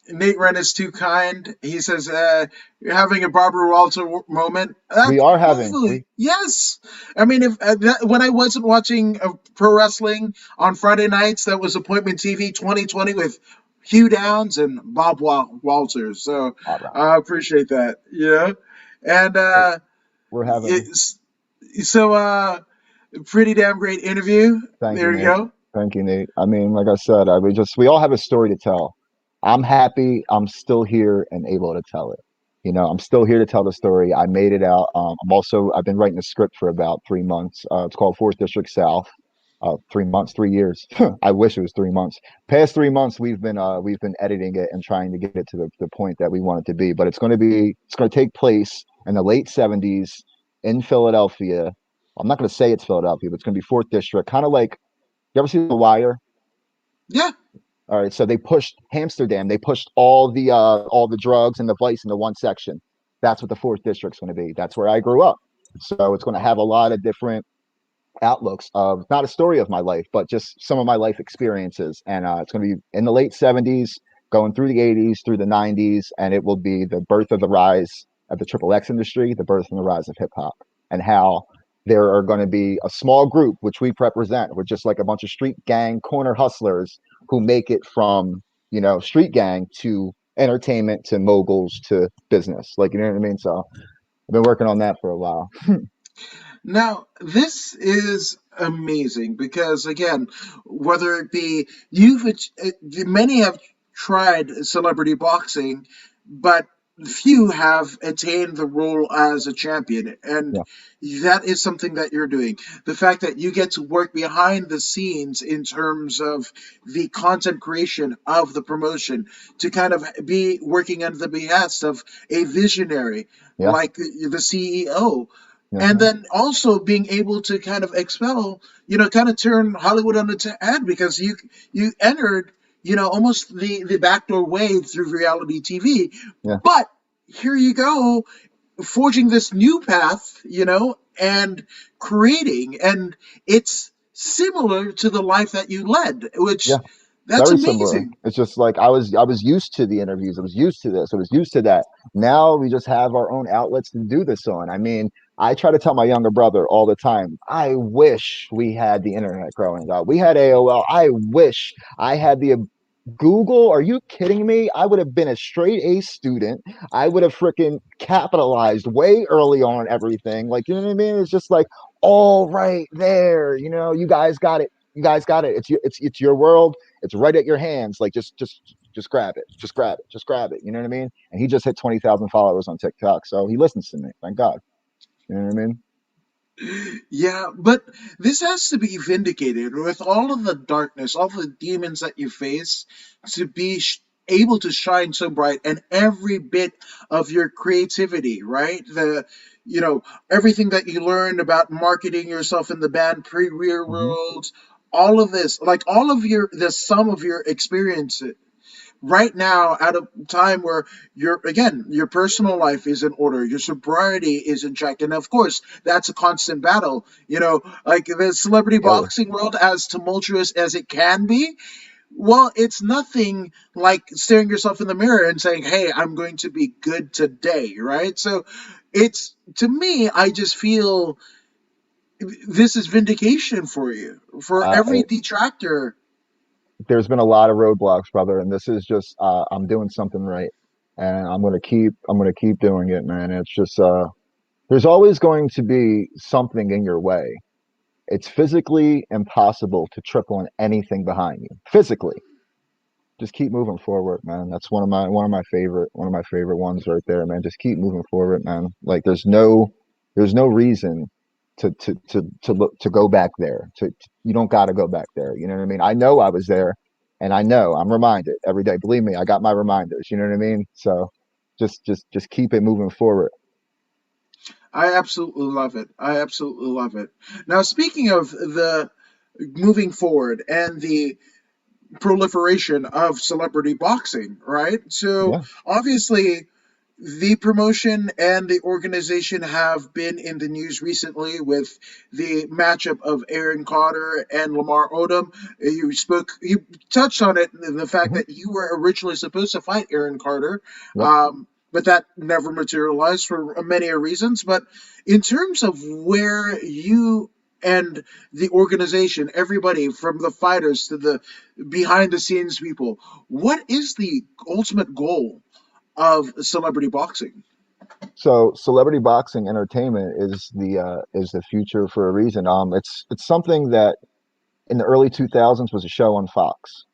Nate Wren is too kind. He says, "You're having a Barbara Walter moment." we That's are having hopefully we yes. I mean, if when I wasn't watching pro wrestling on Friday nights, that was Appointment TV 2020 with Hugh Downs and Bob Walters. So all right. I appreciate that. And We're having. it's so pretty damn great interview. Thank you, There you Nate. go. Thank you, Nate. I mean, like I said, we all have a story to tell. I'm happy I'm still here and able to tell it. I'm still here to tell the story. I made it out. I've been writing the script for about 3 months. It's called Fourth District South. 3 months, 3 years. I wish it was 3 months. Past 3 months, we've been editing it and trying to get it to the point that we want it to be. But it's going to take place in the late '70s in Philadelphia. I'm not going to say it's Philadelphia, but it's going to be Fourth District, kind of like, you ever see The Wire? Yeah. All right, so they pushed Amsterdam. They pushed all the drugs and the vice into one section. That's what the Fourth District's going to be. That's where I grew up. So it's going to have a lot of different outlooks of, not a story of my life, but just some of my life experiences. And it's going to be in the late '70s, going through the '80s, through the '90s, and it will be the birth of the rise of the Triple X industry, the birth and the rise of hip hop, and how there are going to be a small group, which we represent. We're just like a bunch of street gang corner hustlers who make it from street gang to entertainment to moguls to business. Like, you know what I mean? So I've been working on that for a while. Now, this is amazing because, again, whether it be many have tried celebrity boxing, but few have attained the role as a champion. And Yeah, that is something that you're doing. The fact that you get to work behind the scenes in terms of the content creation of the promotion to kind of be working under the behest of a visionary yeah, like the CEO, yes, and man. then also being able to kind of expel, kind of turn Hollywood on its head because you entered, almost the backdoor way through reality TV, Yeah. but here you go, forging this new path, and creating, and it's similar to the life that you led, which Yeah, that's very similar. amazing. It's just like I was used to the interviews. I was used to this. I was used to that. Now we just have our own outlets to do this on. I mean, I try to tell my younger brother all the time, I wish we had the internet growing up. We had AOL. I wish I had the Google. Are you kidding me? I would have been a straight A student. I would have freaking capitalized way early on everything. Like, you know what I mean? It's just like all right there. You guys got it. You guys got it. It's your world. It's right at your hands. Like, just grab it. Just grab it. Just grab it. You know what I mean? And he just hit 20,000 followers on TikTok, so he listens to me. Thank God. You know what I mean? Yeah, but this has to be vindicated with all of the darkness, all the demons that you face, to be able to shine so bright, and every bit of your creativity, right? You know, everything that you learned about marketing yourself in the band pre-real Hmm. world, all of this, like all of the sum of your experiences right now at a time where your personal life is in order, your sobriety is in check, and of course that's a constant battle, like the celebrity Daily. boxing world, as tumultuous as it can be, Well, it's nothing like staring yourself in the mirror and saying, "Hey, I'm going to be good today," right? So, it's to me, I just feel this is vindication for you, for every It, detractor. there's been a lot of roadblocks, brother, and this is just I'm doing something right, and I'm gonna keep doing it, man. It's just there's always going to be something in your way. It's physically impossible to trip on anything behind you. Physically, just keep moving forward, man. That's one of my favorite ones right there, man. Just keep moving forward, man. Like there's no reason to look to go back there. You don't got to go back there. You know what I mean? I know I was there, and I know I'm reminded every day. Believe me, I got my reminders. You know what I mean? So just keep it moving forward. I absolutely love it. I absolutely love it. Now, speaking of the moving forward and the proliferation of celebrity boxing, right? So Yeah. obviously, the promotion and the organization have been in the news recently with the matchup of Aaron Carter and Lamar Odom. You touched on it in the fact Hmm. that you were originally supposed to fight Aaron Carter, Yep. but that never materialized for many reasons. But in terms of where you and the organization, everybody from the fighters to the behind the scenes people, what is the ultimate goal of celebrity boxing? So celebrity boxing entertainment is the future for a reason. It's something that in the early 2000s was a show on Fox,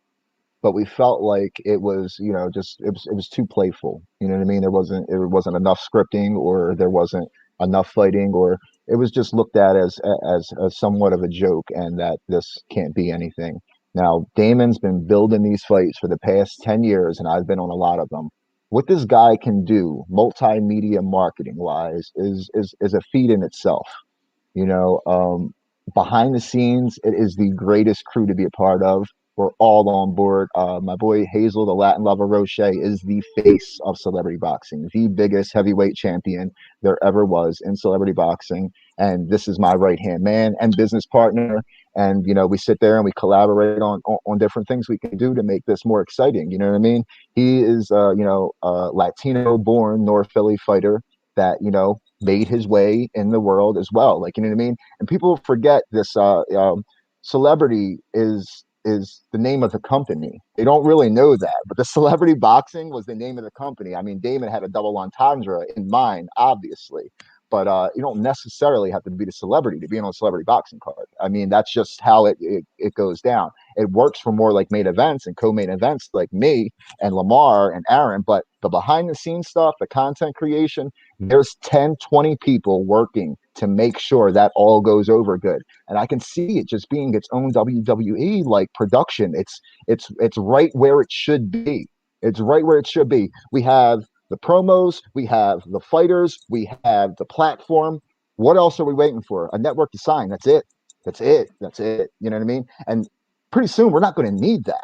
but we felt like it was, just it was too playful. You know what I mean? There wasn't enough scripting, or there wasn't enough fighting, or it was just looked at as somewhat of a joke, and that this can't be anything. Now, Damon's been building these fights for the past 10 years, and I've been on a lot of them. What this guy can do multimedia marketing wise is a feat in itself. you know, um, Behind the scenes, it is the greatest crew to be a part of. We're all on board. My boy Hazel, the Latin lover Roche, is the face of celebrity boxing, the biggest heavyweight champion there ever was in celebrity boxing. And this is my right hand man and business partner. And we sit there and we collaborate on different things we can do to make this more exciting. You know what I mean? He is, a Latino born North Philly fighter that made his way in the world as well. Like, you know what I mean? And people forget this. Celebrity is the name of the company. They don't really know that, but the celebrity boxing was the name of the company. I mean, Damon had a double entendre in mind, obviously, but you don't necessarily have to be the celebrity to be on a celebrity boxing card. I mean, that's just how it goes down. It works for more like main events and co-main events like me and Lamar and Aaron, but the behind the scenes stuff, the content creation, there's 10, 20 people working to make sure that all goes over good. And I can see it just being its own WWE like production. It's right where it should be. It's right where it should be. We have the promos, we have the fighters, we have the platform. What else are we waiting for? A network to sign. That's it. That's it. That's it. You know what I mean? And pretty soon we're not going to need that.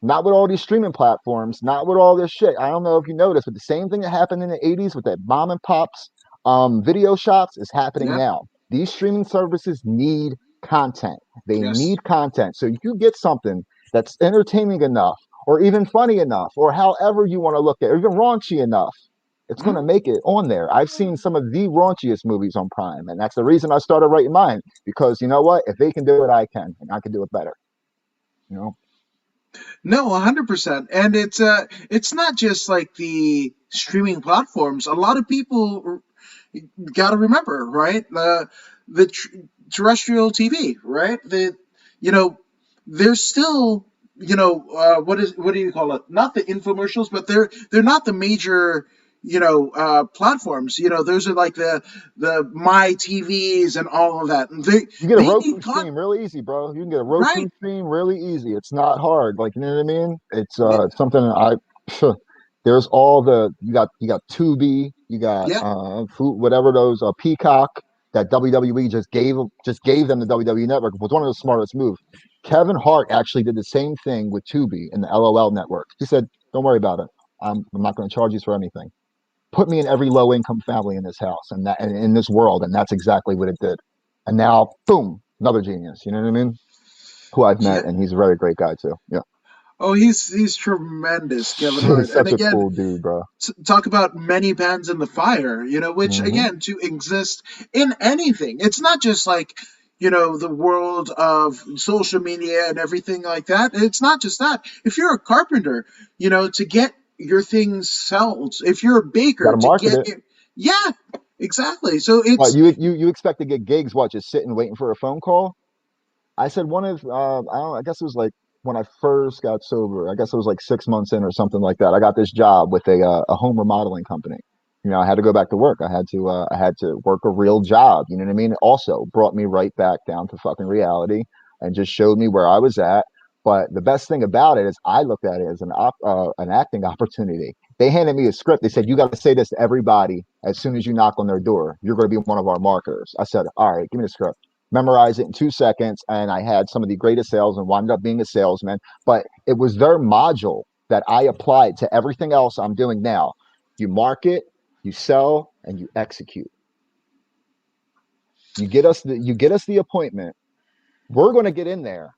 Not with all these streaming platforms, not with all this shit. I don't know if you noticed, but the same thing that happened in the 80s with that mom and pops video shops is happening Yeah. now. These streaming services need content. They Yes. need content. So you get something that's entertaining enough, or even funny enough, or however you want to look at it, or even raunchy enough. It's going to Mhm. make it on there. I've seen some of the raunchiest movies on Prime, and that's the reason I started writing mine. Because you know what? If they can do it, I can, and I can do it better. You know. No, 100%. And it's not just like the streaming platforms. A lot of people got to remember, right? The terrestrial TV, right? You know, there's still, what do you call it? Not the infomercials, but they're not the major, platforms. Those are like the my TVs and all of that. And You get a they Roku need stream really easy, bro. You can get a right. Roku stream really easy. It's not hard. Like, you know what I mean? It's something I there's all you got Tubi, you got Yeah. food, whatever those Peacock that WWE just gave them the WWE network. It was one of the smartest moves. Kevin Hart actually did the same thing with Tubi and the LOL network. He said, "Don't worry about it. I'm not going to charge you for anything. Put me in every low income family in this house and that and in this world," and that's exactly what it did. And now, boom, another genius. You know what I mean? who I've Yeah. met, and he's a very great guy too. Yeah, Oh, he's tremendous, Kevin Hart. he's And such a again, cool dude, bro. talk about many bands in the fire, which Hmm. again, to exist in anything, it's not just like, the world of social media and everything like that. It's not just that. If you're a carpenter, to get your things sold, if you're a Got baker, to to market get it. it, yeah, exactly. So But it's, you expect to get gigs? What, just sitting waiting for a phone call? I said one of I don't I guess it was like when I first got sober. I guess it was like 6 months in or something like that. I got this job with a home remodeling company. I had to go back to work. I had to work a real job. You know what I mean? It also brought me right back down to fucking reality and just showed me where I was at. But the best thing about it is I looked at it as an acting opportunity. They handed me a script. They said, you got to say this to everybody as soon as you knock on their door. You're going to be one of our marketers. I said, all right, give me the script, memorize it in 2 seconds, and I had some of the greatest sales and wound up being a salesman. But it was their module that I applied to everything else I'm doing now. You market, you sell, and you execute. You get us the appointment. We're going to get in there,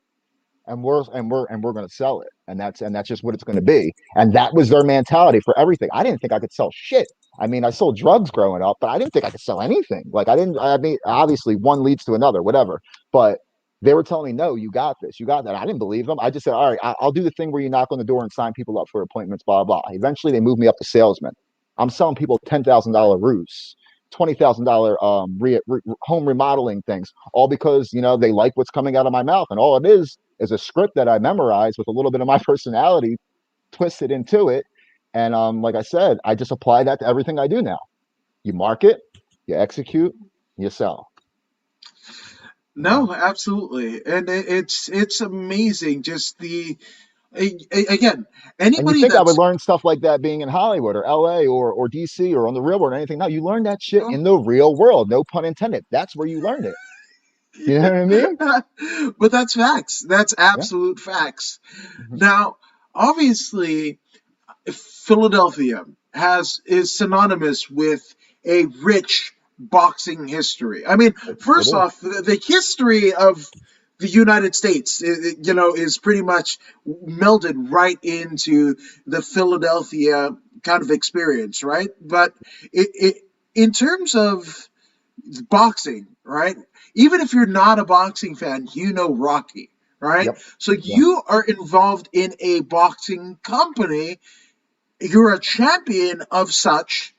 and we're going to sell it, and that's just what it's going to be. And that was their mentality for everything. I didn't think I could sell shit. I mean, I sold drugs growing up, but I didn't think I could sell anything. Like, I mean, obviously one leads to another, whatever, but they were telling me, no, you got this, you got that. I didn't believe them. I just said, all right, I'll do the thing where you knock on the door and sign people up for appointments, blah blah. Eventually they moved me up to salesman. I'm selling people $10,000 roofs, $20,000 home remodeling things, all because they like what's coming out of my mouth, and all it is a script that I memorized with a little bit of my personality twisted into it. And like I said, I just apply that to everything I do now. You market, you execute, you sell. no, absolutely. And it's amazing, just again, And you anybody think I would that's, learn stuff like that being in Hollywood or LA or DC or on the real world or anything? No, you learn that shit well, in the real world. No pun intended. That's where you learn it. You know what I mean? but that's facts. That's Yeah. absolute facts. Mhm. Now, obviously, Philadelphia has is synonymous with a rich boxing history. I mean, It first is. off, the history of the United States, is pretty much melded right into the Philadelphia kind of experience, right? But in terms of boxing, right? Even if you're not a boxing fan, you know Rocky, right? Yep. So Yeah. you are involved in a boxing company, you're a champion of such,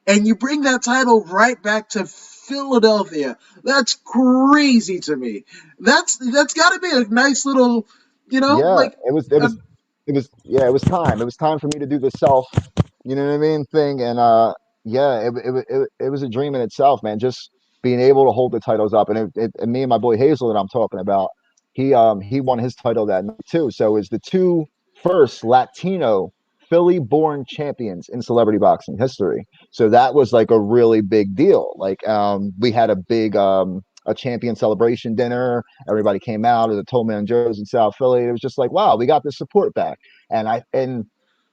and you bring that title right back to Philadelphia. That's crazy to me. That's got to be a nice little, Yeah. like, uh, Yeah, it was time. It was time for me to do the self, you know what I mean, thing. And yeah, it was a dream in itself, man. Just being able to hold the titles up, and me and my boy Hazel that I'm talking about, he won his title that night too. So it was the two first Latino Philly born champions in celebrity boxing history. So that was like a really big deal. Like we had a champion celebration dinner. Everybody came out at the Tolman Joe's in South Philly. It was just like, wow, we got this support back. And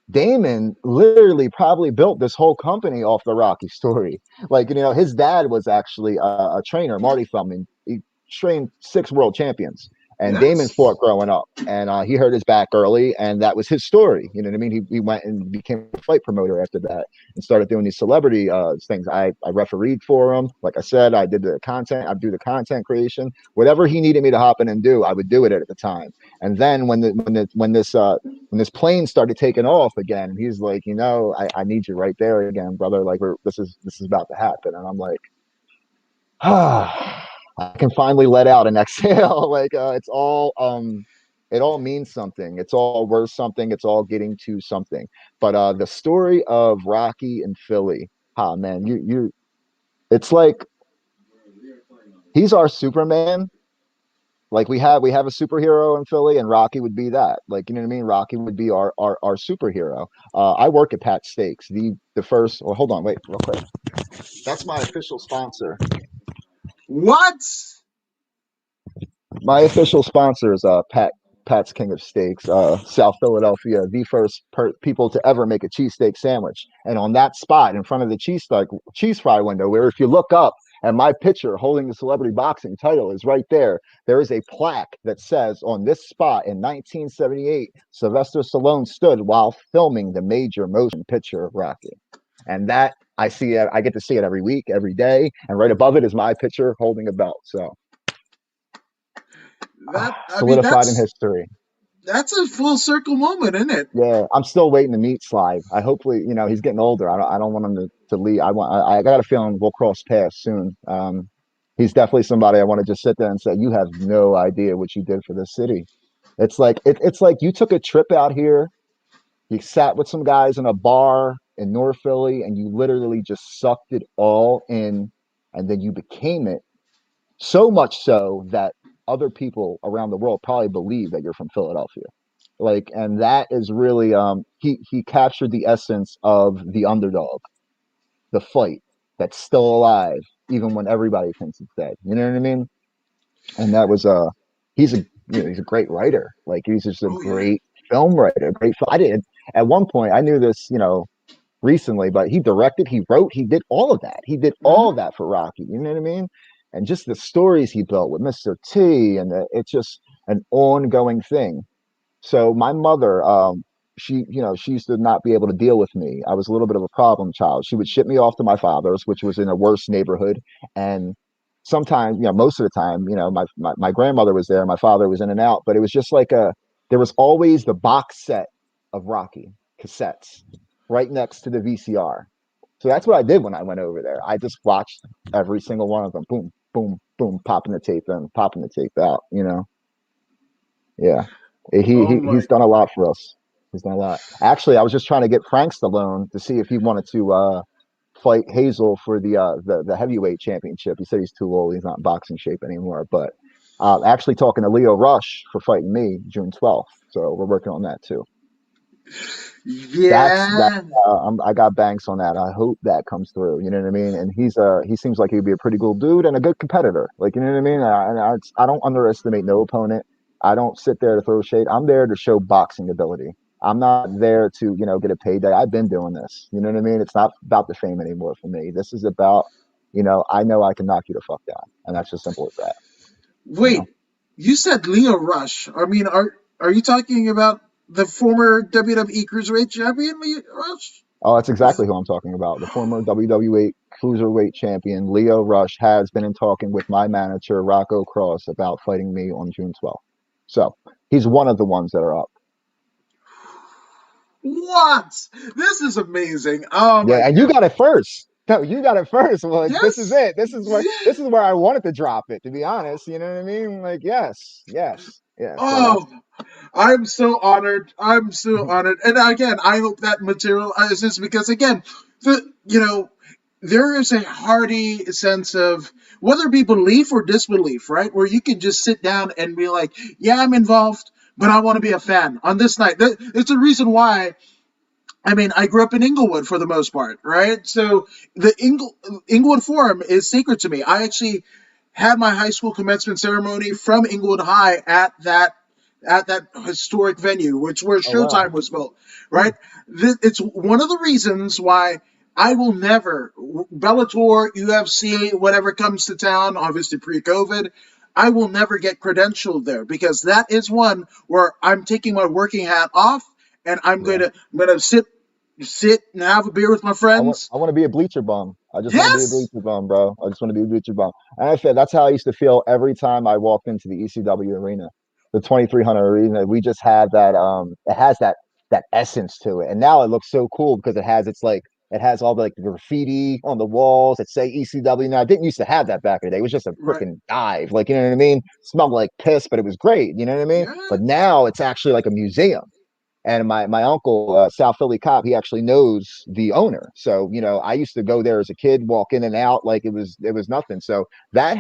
Damon literally probably built this whole company off the Rocky story. Like, his dad was actually a trainer, Marty Feldman. He trained 6 world champions. And Damon yes, fought growing up, and he hurt his back early, and that was his story. You know what I mean? He went and became a fight promoter after that, and started doing these celebrity things. I refereed for him. Like I said, I did the content. I do the content creation. Whatever he needed me to hop in and do, I would do it at the time. And then when this plane started taking off again, he's like, I need you right there again, brother. Like this is about to happen. And I'm like, I can finally let out an exhale. Like it all means something. It's all worth something. It's all getting to something. But the story of Rocky and Philly, man, it's like he's our Superman. Like we have a superhero in Philly, and Rocky would be that. Like, you know what I mean? Rocky would be our superhero. I work at Pat Steaks, the first. Or hold on, wait, real quick. That's my official sponsor. what? My official sponsor is Pat's King of Steaks, South Philadelphia, the first people to ever make a cheesesteak sandwich. And on that spot in front of the cheese fry window, where if you look up And my picture holding the celebrity boxing title is right there. There is a plaque that says, on this spot in 1978, Sylvester Stallone stood while filming the major motion picture of Rocky. And that I see it, I get to see it every week, every day. And right above it is my picture holding a belt. So I mean, solidified in history. that's a full circle moment, isn't it? Yeah, I'm still waiting to meet Sly. I hopefully, he's getting older. I don't want him to leave. I got a feeling we'll cross paths soon. He's definitely somebody I want to just sit there and say, you have no idea what you did for this city. It's like it's like you took a trip out here, you sat with some guys in a bar in North Philly, and you literally just sucked it all in, and then you became it. So much so that other people around the world probably believe that you're from Philadelphia. Like, and that is really he captured the essence of the underdog, the fight that's still alive even when everybody thinks it's dead. You know what I mean? And that was he's a he's a great writer. Like, he's just a Oh yeah. great film writer. Great. I didn't at one point, I knew this, recently, but he directed, he wrote, he did all of that. He did all of Mhm. that for Rocky. You know what I mean? And just the stories he built with Mr. T, and it's just an ongoing thing. So my mother, she used to not be able to deal with me. I was a little bit of a problem child. She would ship me off to my father's, which was in a worse neighborhood. And sometimes, most of the time, my grandmother was there, my father was in and out, but it was just like there was always the box set of Rocky cassettes right next to the VCR. So that's what I did when I went over there. I just watched every single one of them. Boom, boom, boom, popping the tape in, popping the tape out. Yeah. Oh my. He's done a lot for us. He's done a lot. Actually, I was just trying to get Frank Stallone to see if he wanted to fight Hazel for the heavyweight championship. He said he's too old. He's not in boxing shape anymore. But actually talking to Leo Rush for fighting me June 12th. So we're working on that too. That's that. Yeah. I got banks on that. I hope that comes through. You know what I mean? And he seems like he'd be a pretty cool dude and a good competitor. Like, you know what I mean? I don't underestimate no opponent. I don't sit there to throw shade. I'm there to show boxing ability. I'm not there to get a payday. I've been doing this. You know what I mean? It's not about the fame anymore for me. This is about I know I can knock you the fuck down, and that's as simple as that. You know? Wait, you said Leo Rush. I mean, are you talking about the former WWE Cruiserweight Champion, Leo Rush? Oh, that's Is- exactly who I'm talking about. The former WWE Cruiserweight Champion Leo Rush has been in talking with my manager Rocco Cross about fighting me on June 12th. So he's one of the ones that are up. What? This is amazing. Oh my Yeah, and you god. got it first. No, you got it first. Well, like, this is Yes. it. This is where I wanted to drop it. To be honest, you know what I mean? Like, yes, yes, yeah. So that's Oh, I'm so honored. I'm so honored. And again, I hope that material is just because again, there is a hearty sense of whether it be belief or disbelief, right? Where you can just sit down and be like, yeah, I'm involved, but I want to be a fan on this night. It's a reason why. I mean, I grew up in Inglewood for the most part, right? So the Inglewood Forum is sacred to me. I actually had my high school commencement ceremony from Inglewood High at that historic venue, which where oh wow. Showtime was built, right? It's one of the reasons why I will never Bellator, UFC, whatever comes to town, obviously pre-COVID. I will never get credentialed there because that is one where I'm taking my working hat off and Yeah. I'm gonna sit and have a beer with my friends. I want to be a bleacher bum. I just want to be a Yes, bleacher bum, bro. I just want to be a bleacher bum. And I said that's how I used to feel every time I walked into the ECW arena, the 2300 arena. We just had that. It has that essence to it, and now it looks so cool because it has all the like graffiti on the walls that say ECW. Now I didn't used to have that back in the day. It was just a right. freaking dive, like you know what I mean. Smelled like piss, but it was great. You know what I mean. Yeah, But now it's actually like a museum. And my uncle, South Philly cop, he actually knows the owner. So I used to go there as a kid, walk in and out like it was nothing. So that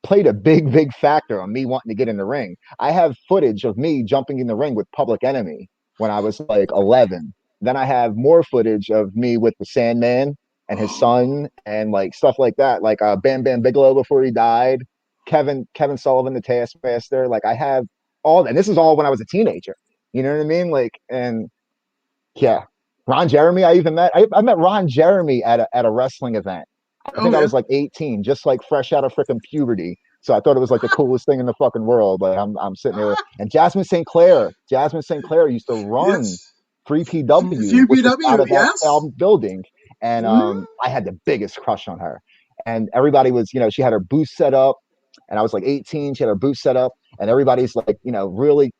played a big factor on me wanting to get in the ring. I have footage of me jumping in the ring with Public Enemy when I was like 11. Then I have more footage of me with the Sandman and his son and like stuff like that, like Bam Bam Bigelow before he died, Kevin Sullivan, the Taskmaster. Like I have all, and this is all when I was a teenager. You know what I mean? Like, and yeah, Ron Jeremy. I met Ron Jeremy at a wrestling event. I Oh think I yeah. was like 18, just like fresh out of freaking puberty. So I thought it was like the coolest thing in the fucking world. Like I'm sitting there, and Jasmine St. Clair used to run Yes. 3PW, which was out UPW. of that Yes. same building, and Mhm. I had the biggest crush on her. And everybody was, she had her booth set up, and I was like 18. She had her booth set up, and everybody's like, really.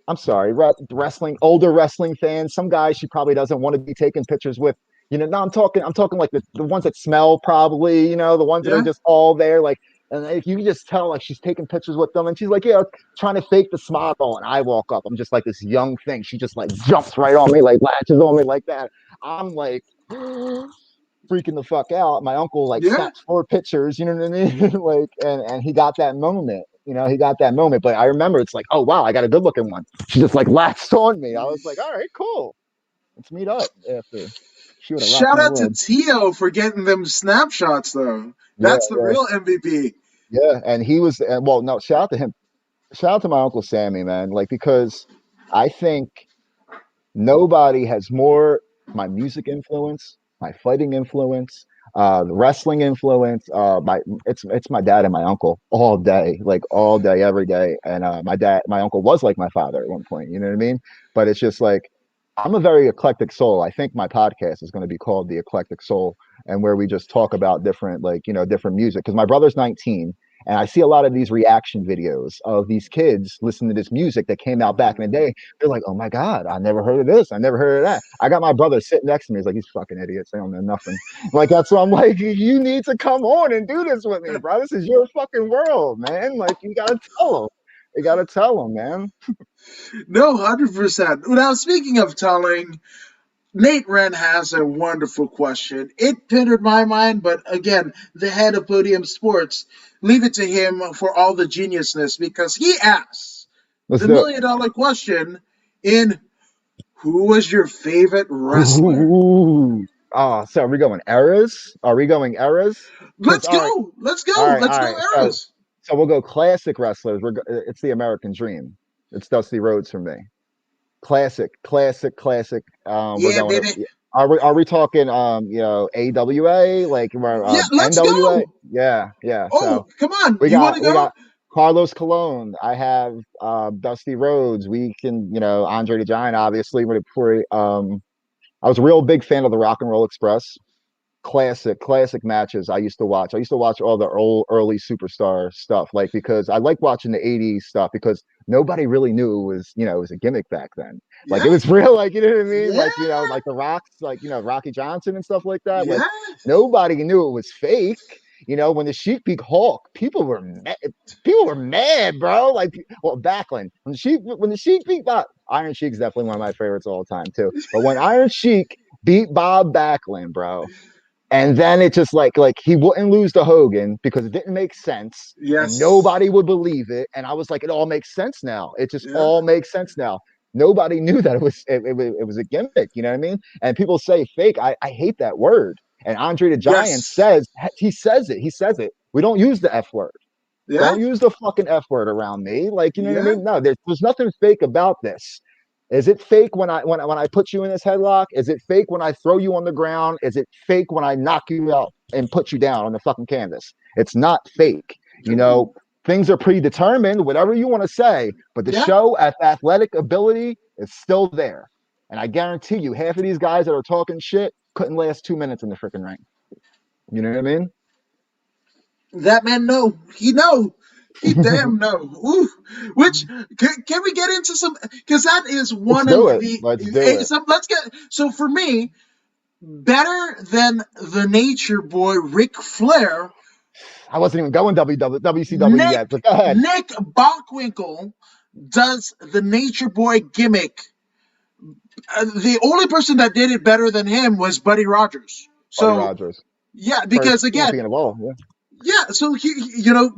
I'm sorry, wrestling, older wrestling fans. Some guys she probably doesn't want to be taking pictures with. No, I'm talking like the ones that smell probably, the ones that are Yeah. just all there, like, and if you can just tell, like, she's taking pictures with them, and she's like, yeah, trying to fake the smile, and I walk up, I'm just like this young thing. She just like jumps right on me, like latches on me like that. I'm like freaking the fuck out. My uncle like Yeah. snaps 4 pictures, you know what I mean? Like, and he got that moment. He got that moment. But I remember it's like, oh wow, I got a good looking one. She just like latched on me. I was like, all right, cool. Let's meet up after. She would have rocked Shout my out to world. Tio for getting them snapshots though. Yeah, That's the yeah, real MVP. yeah. And he was, and well, no, shout out to him. Shout out to my uncle Sammy, man. Like, because I think nobody has more my music influence, my fighting influence, the wrestling influence. It's my dad and my uncle all day, like all day, every day. And my uncle was like my father at one point. You know what I mean? But it's just like I'm a very eclectic soul. I think my podcast is going to be called The Eclectic Soul, and where we just talk about different, like, different music. Because my brother's 19, and I see a lot of these reaction videos of these kids listening to this music that came out back in the day. They're like, oh my God, I never heard of this. I never heard of that. I got my brother sitting next to me. He's like, these fucking idiots. They don't know nothing. Like, that's what I'm like, you need to come on and do this with me, bro. This is your fucking world, man. Like, you got to tell them. You got to tell them, man. No, 100%. Now, speaking of telling, Nate Wren has a wonderful question. It entered my mind, but again, the head of Podium Sports, leave it to him for all the geniusness because he asks Let's the do it. $1 million question in who was your favorite wrestler? Ooh. Oh, so are we going eras? Are we going eras? Because, Let's go. Let's all go. right, Let's all go, right. Eras. So we'll go classic wrestlers. It's the American Dream. It's Dusty Rhodes for me. Classic, classic, classic. We're Yeah, going to. baby. Are we talking AWA, like Yeah, let's NWA? go. Yeah, yeah. Oh, So come on. we You want to got we go? got Carlos Colon. I have Dusty Rhodes. We can, Andre the Giant, obviously. I was a real big fan of the Rock and Roll Express. Classic matches I used to watch. I used to watch all the early superstar stuff, like, because I like watching the 80s stuff because nobody really knew it was a gimmick back then. Like, Yeah. it was real, like, you know what I mean? Yeah. Like, like the Rocks, like, Rocky Johnson and stuff like that. Like, Yeah. nobody knew it was fake. When the Sheik beat Hulk, people were mad. People were mad, bro. Like, well, Backlund. When the Sheik beat Iron Sheik's definitely one of my favorites of all time too. But when Iron Sheik beat Bob Backlund, bro, and then it just like he wouldn't lose to Hogan because it didn't make sense and Yes. nobody would believe it. And I was like, it all makes sense now. It just Yeah. all makes sense now. Nobody knew that it was a gimmick, you know what I mean? And people say fake. I hate that word. And Andre the Giant Yes. he says it. We don't use the F word. Yeah. Don't use the fucking F word around me. Like, you know what I Yeah. mean? No, there's nothing fake about this. Is it fake when I put you in this headlock? Is it fake when I throw you on the ground? Is it fake when I knock you out and put you down on the fucking canvas? It's not fake. You Ooh. know, things are predetermined, whatever you want to say, but the Yeah. show at athletic ability is still there. And I guarantee you, half of these guys that are talking shit couldn't last 2 minutes in the freaking ring. You know what I mean? That man know. He know. He damn know. Ooh. Which can we get into some? Because that is Let's one do of it. the. Let's do it. Let's get. So for me, better than the Nature Boy Ric Flair, I wasn't even going WCW Nick yet, but go ahead. Nick Bockwinkel does the Nature Boy gimmick. The only person that did it better than him was Buddy Rogers. Buddy So Rogers, yeah, first because again, champion of all. Yeah. yeah. So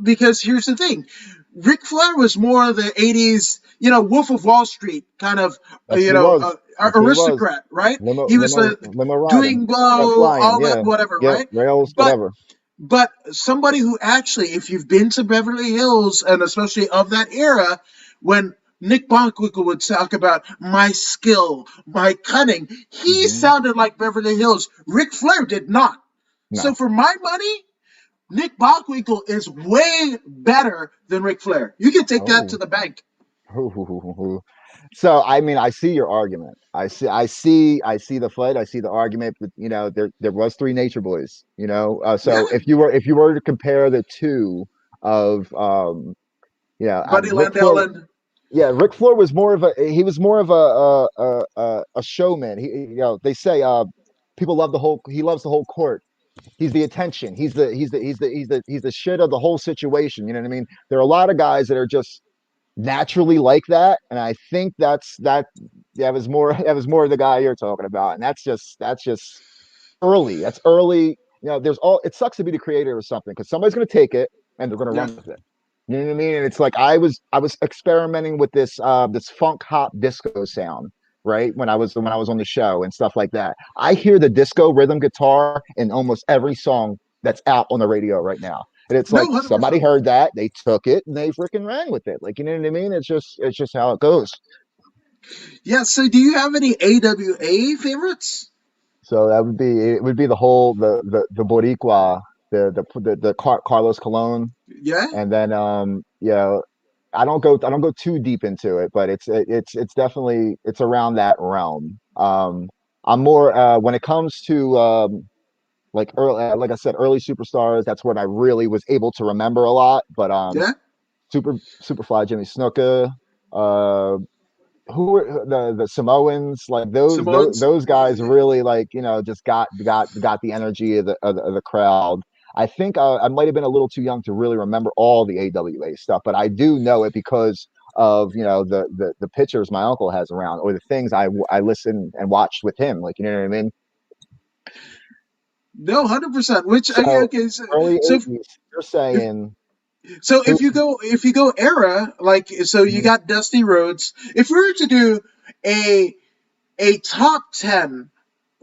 because here's the thing, Ric Flair was more of the '80s, Wolf of Wall Street kind of, That's what he was. That's what he was. aristocrat, right? Limo, He was limo, limo riding. doing Yeah, blow, flying. all that, Yeah, whatever, yeah, right? rails, But whatever. but somebody who actually, if you've been to Beverly Hills, and especially of that era, when Nick Bockwinkel would talk about my skill, my cunning, he Hmm. sounded like Beverly Hills. Ric Flair did not. So No. for my money, Nick Bockwinkel is way better than Ric Flair. You can take that to Oh. the bank. So I mean, I see your argument. I see the fight. I see the argument. But there was three Nature Boys. Yeah, So if you were to compare the two of Buddy Ric Landell Flair. and Yeah, Ric Flair was more of a showman. They say people love the whole. He loves the whole court. He's the attention. He's the shit of the whole situation. You know what I mean? There are a lot of guys that are just naturally like that, and I think that was more of the guy you're talking about, and that's just early. That's early. There's all. It sucks to be the creator of something because somebody's going to take it and they're going to yeah, run with it. You know what I mean? And it's like I was experimenting with this funk hop disco sound, right? When I was on the show and stuff like that. I hear the disco rhythm guitar in almost every song that's out on the radio right now. And it's no, like 100%. somebody heard that, they took it and they freaking ran with it. Like, you know what I mean? It's just how it goes. Yeah. So, do you have any AWA favorites? So it would be the whole the Boricua, the Carlos Colon, Yeah. and then I don't go too deep into it, but it's definitely it's around that realm. I'm more when it comes to like early, like I said, early superstars. That's when I really was able to remember a lot. But Yeah. Superfly Jimmy Snuka, uh, who were the Samoans, like those Samoans. those guys really, like, just got the energy of the crowd. I think I might have been a little too young to really remember all the AWA stuff, but I do know it because of the pictures my uncle has around, or the things I listened and watched with him, like, you know what I mean. No, 100%. Which okay, So okay. So, early so 80s, you're if saying so who? if you go era, like, so you Mhm. got Dusty Rhodes. If we were to do a top 10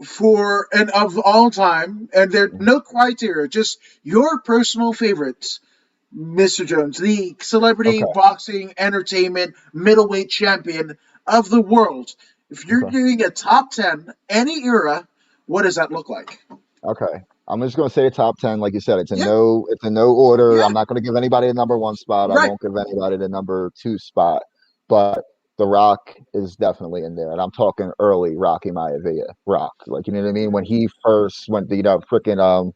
for and of all time, and there no criteria, just your personal favorites, Mr. Jones, the celebrity Okay, boxing entertainment middleweight champion of the world. If you're okay. doing a top 10, any era, what does that look like? Okay. I'm just going to say top 10. Like you said, it's in Yeah, no order. yeah, I'm not going to give anybody the number one spot. I right. won't give anybody the number two spot. But The Rock is definitely in there. And I'm talking early Rocky Maivia Rock. Like, you know what I mean? When he first went, freaking,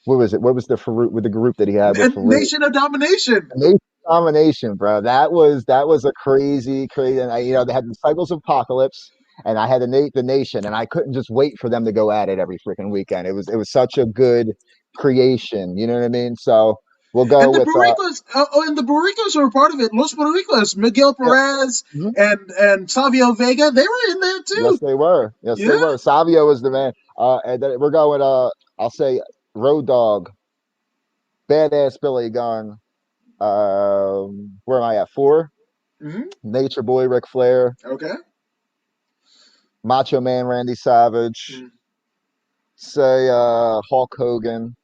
what was it? What was the Farouk with the group that he had with And Farouk? Nation of Domination. Nation Domination, bro. That was a crazy, crazy. And they had the Cycles of Apocalypse, and I had the Nation, and I couldn't just wait for them to go at it every freaking weekend. It was such a good creation. You know what I mean? So we'll go And the with Boricos, and the Boricos were part of it. Los Boricos, Miguel yeah. Perez Mhm. and Savio Vega, they were in there Yes, too. they were. Yes, they Yeah. were. Savio was the man. And then we're going. I'll say Road Dog, Badass Billy Gunn. Where am I at? Four. Hmm. Nature Boy Ric Flair, Okay. Macho Man Randy Savage, Hmm. say Hulk Hogan.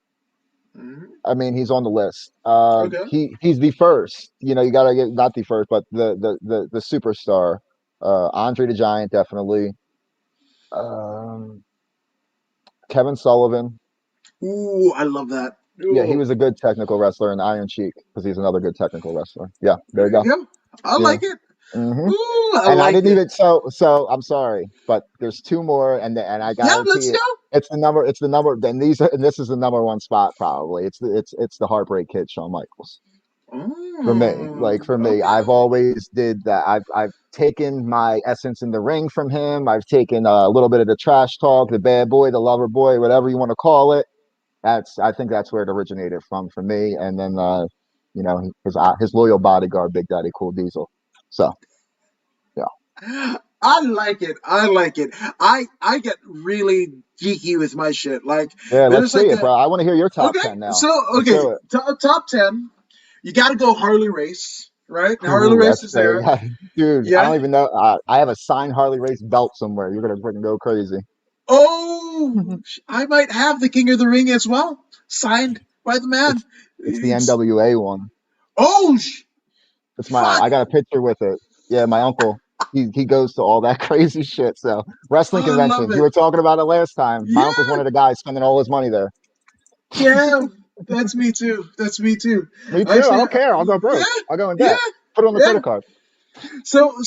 Hmm. I mean, he's on the list. Okay. He's the first. You gotta get not the first, but the superstar. Andre the Giant, definitely. Um, Kevin Sullivan. Ooh, I love that. Yeah, he Ooh, was a good technical wrestler, and Iron Sheik because he's another good technical wrestler. Yeah, there you there you go. go. I Yeah. like it. hmm Ooh, I And I like didn't it. even so I'm sorry, but there's two more, and I Yeah, guarantee let's go. it. It's the number. Then this is the number one spot probably. It's the Heartbreak Kid, Shawn Michaels. For me, like, for me, Okay. I've always did that. I've taken my essence in the ring from him. I've taken a little bit of the trash talk, the bad boy, the lover boy, whatever you want to call it. I think that's where it originated from for me. And then his loyal bodyguard, Big Daddy Cool Diesel. So yeah, I like it. I like it. I get really geeky with my shit. Like, yeah. Let's there's see like it, a bro. I want to hear your top okay. 10 now. So Let's okay, do it. top 10. You got to go Harley Race, right? Harley Ooh, Race that's is there. yeah, dude. I Yeah. don't even know. I have a signed Harley Race belt somewhere. You're gonna freaking go crazy. Oh, I might have the King of the Ring as well, signed by the man. It's it's the It's, NWA one. oh, I fuck! got a picture with it. Yeah, my uncle. He goes to all that crazy shit. So wrestling I love conventions. You it. were talking about it last time. My uncle's one Yeah. of the guys spending all his money there. Yeah, that's me too. That's me too. Me too. I Actually, don't care. I'll go yeah, broke. I'll go in yeah, debt. Put it on the yeah. credit card. So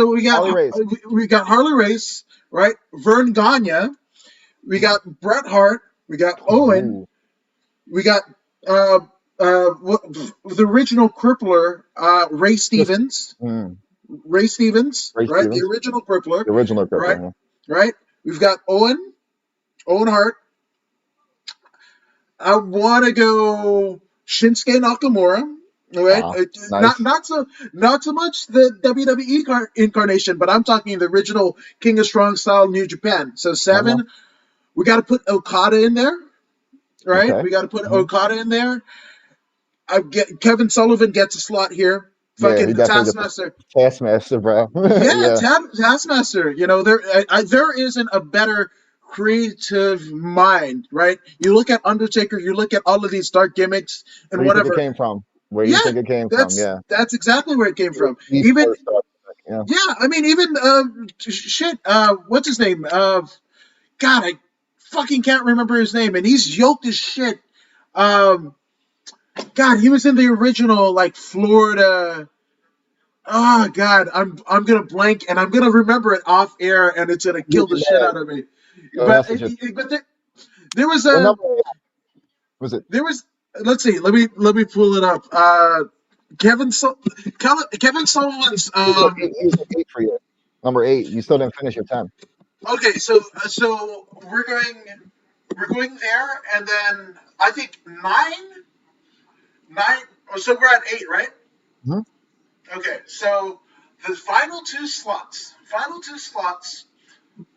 we got Harley Race. we got Harley Race, right? Vern Gagne. We got Bret Hart. We got Owen. Ooh. We got uh the original crippler, Ray Just Stevens. mm, Ray Stevens, Ray right? The Stevens, original crippler, the original right? crippler. Right. We've got Owen Hart. I want to go Shinsuke Nakamura. All right, Wow, not nice. not so much the WWE incarnation, but I'm talking the original King of Strong Style New Japan. So Uh-huh. 7, we got to put Okada in there, right? Okay. We got to put Hmm. Okada in there. Kevin Sullivan gets a slot here. Yeah, Fucking he definitely gets Taskmaster. a Taskmaster, bro. Yeah, Yeah, Taskmaster. There isn't a better creative mind, right? You look at Undertaker, you look at all of these dark gimmicks and where do you think it whatever. came from? Where do Yeah, you think it came from? Yeah, that's exactly where it came from. East Even Coast stuff. Yeah, yeah, I mean even shit. What's his name? God, I fucking can't remember his name, and he's yoked as shit. Um, God, he was in the original like Florida. Oh God, I'm gonna blank and I'm gonna remember it off air and it's gonna you'll kill be the shit mad. out of me. Go But message it. there was What a number was it? there was let's see, let me pull it up. Kevin Kevin Sullivan's He was like 8 for you. Number 8. You still didn't finish your 10. okay, so we're going there and then I think nine so we're at 8, right? Hmm. Okay, so the final two slots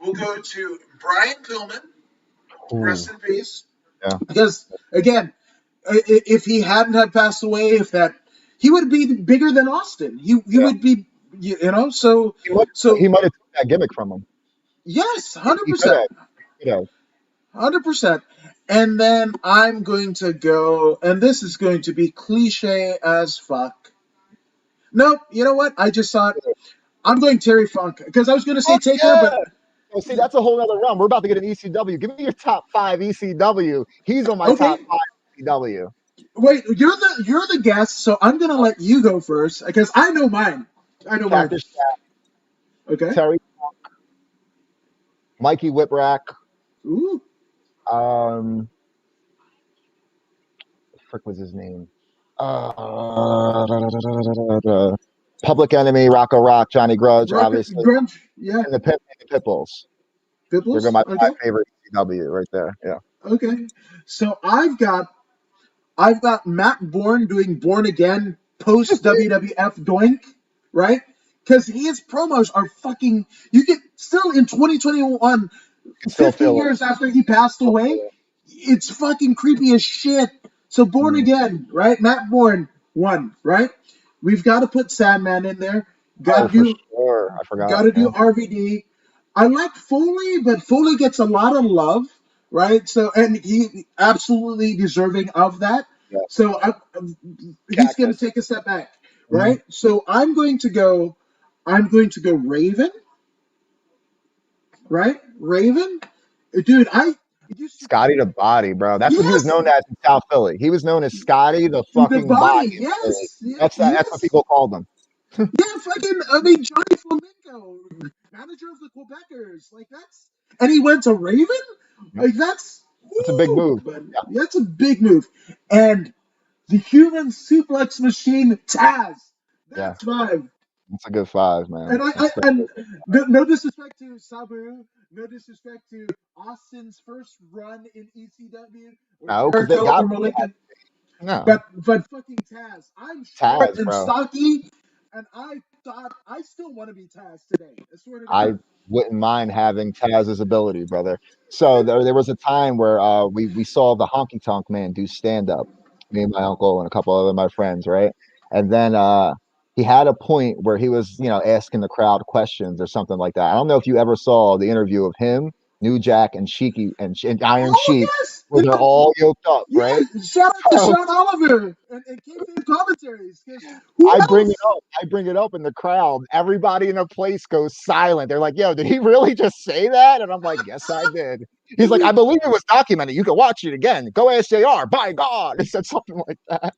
will go to Brian Pillman. Ooh, Rest in peace. yeah. Because again, if he hadn't had passed away, if that he would be bigger than Austin. He Yeah. would be, So He so might have took that gimmick from him. yes, He could 100%, have. He could have. 100%. And then I'm going to go, and this is going to be cliche as fuck. Nope. You know what? I just thought I'm going Terry Funk because I was going to say Fuck Taker, yeah! but Well, see, that's a whole other realm. We're about to get an ECW. Give me your top 5 ECW. He's on my okay. top 5 ECW. Wait, you're the guest, so I'm gonna let you go first because I know mine. I know mine. Cactus Jack, Okay. Terry, Mikey Whipwreck, Ooh. um, frick was his name? Public Enemy, Rocco Rock, Johnny Grudge, Rocket obviously, Grunge. Yeah. and the Pitbulls. They're Pitbulls. my Okay. 5 favorite ECW right there. Yeah. Okay. So I've got Matt Bourne doing Born Again post WWF Doink, right? Because his promos are fucking. You can still in 2021, You can still 50 feel years after he passed away, it. it's fucking creepy as shit. So Born Mm. Again, right? Matt Bourne, one, right? We've got to put Sandman in there. Got Oh, to for do sure. I got forgot. to Yeah. do RVD. I like Foley, but Foley gets a lot of love, right? So, and he absolutely deserving of that. Yeah. So, he's going to Cactus. take a step back, Mhm. right? So, I'm going to go Raven, right? Raven, dude. I used to Scotty the Body, bro. That's what he was yes, known as in South Philly. He was known as Scotty the the fucking Body body, in Philly. yes, That's what yes. people called him. Yeah, fucking, I mean, Johnny Flamenco, manager of the Quebecers. Like, and he went to Raven? Yep. Like, That's a big woo, move. but Yeah, that's a big move. And the human suplex machine, Taz. yeah. That's 5. That's a good 5, man. And That's and no disrespect to Sabu, no disrespect to Austin's first run in ECW or no, because they Jericho or got Malenka. no But fucking Taz, I'm short Taz, and bro. stocky, and I thought I still want to be Taz today. I swear to I God. wouldn't mind having Taz's ability, brother. So there was a time where we saw the Honky Tonk Man do stand up, me and my uncle and a couple other my friends, right? And then he had a point where he was, asking the crowd questions or something like that. I don't know if you ever saw the interview of him, New Jack, and Sheiky and Iron Oh Sheik yes, where they're all yoked up, Yeah, right? shout out to So Sean Oliver and Kingpin commentaries. Because who I bring it else? up. I bring it up in the crowd. Everybody in the place goes silent. They're like, "Yo, did he really just say that?" And I'm like, "Yes, I did." He's like, "I believe it was documented. You can watch it again. Go ask JR. By God," he said something like that.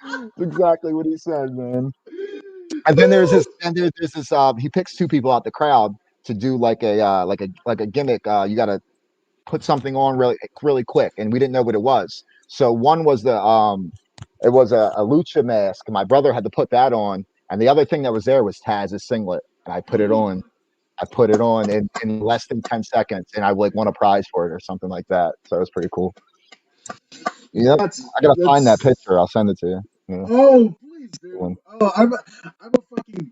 That's exactly what he said, man. And then there's this, and there's this. He picks two people out the crowd to do like a gimmick. You got to put something on really quick, and we didn't know what it was. So one was it was a lucha mask. My brother had to put that on, and the other thing that was there was Taz's singlet, and I put it on. I put it on in less than 10 seconds, and I like won a prize for it or something like that. So it was pretty cool. Yep, I gotta find that That's picture. I'll send it to you. Yeah, oh please cool. do. Oh, I'm a fucking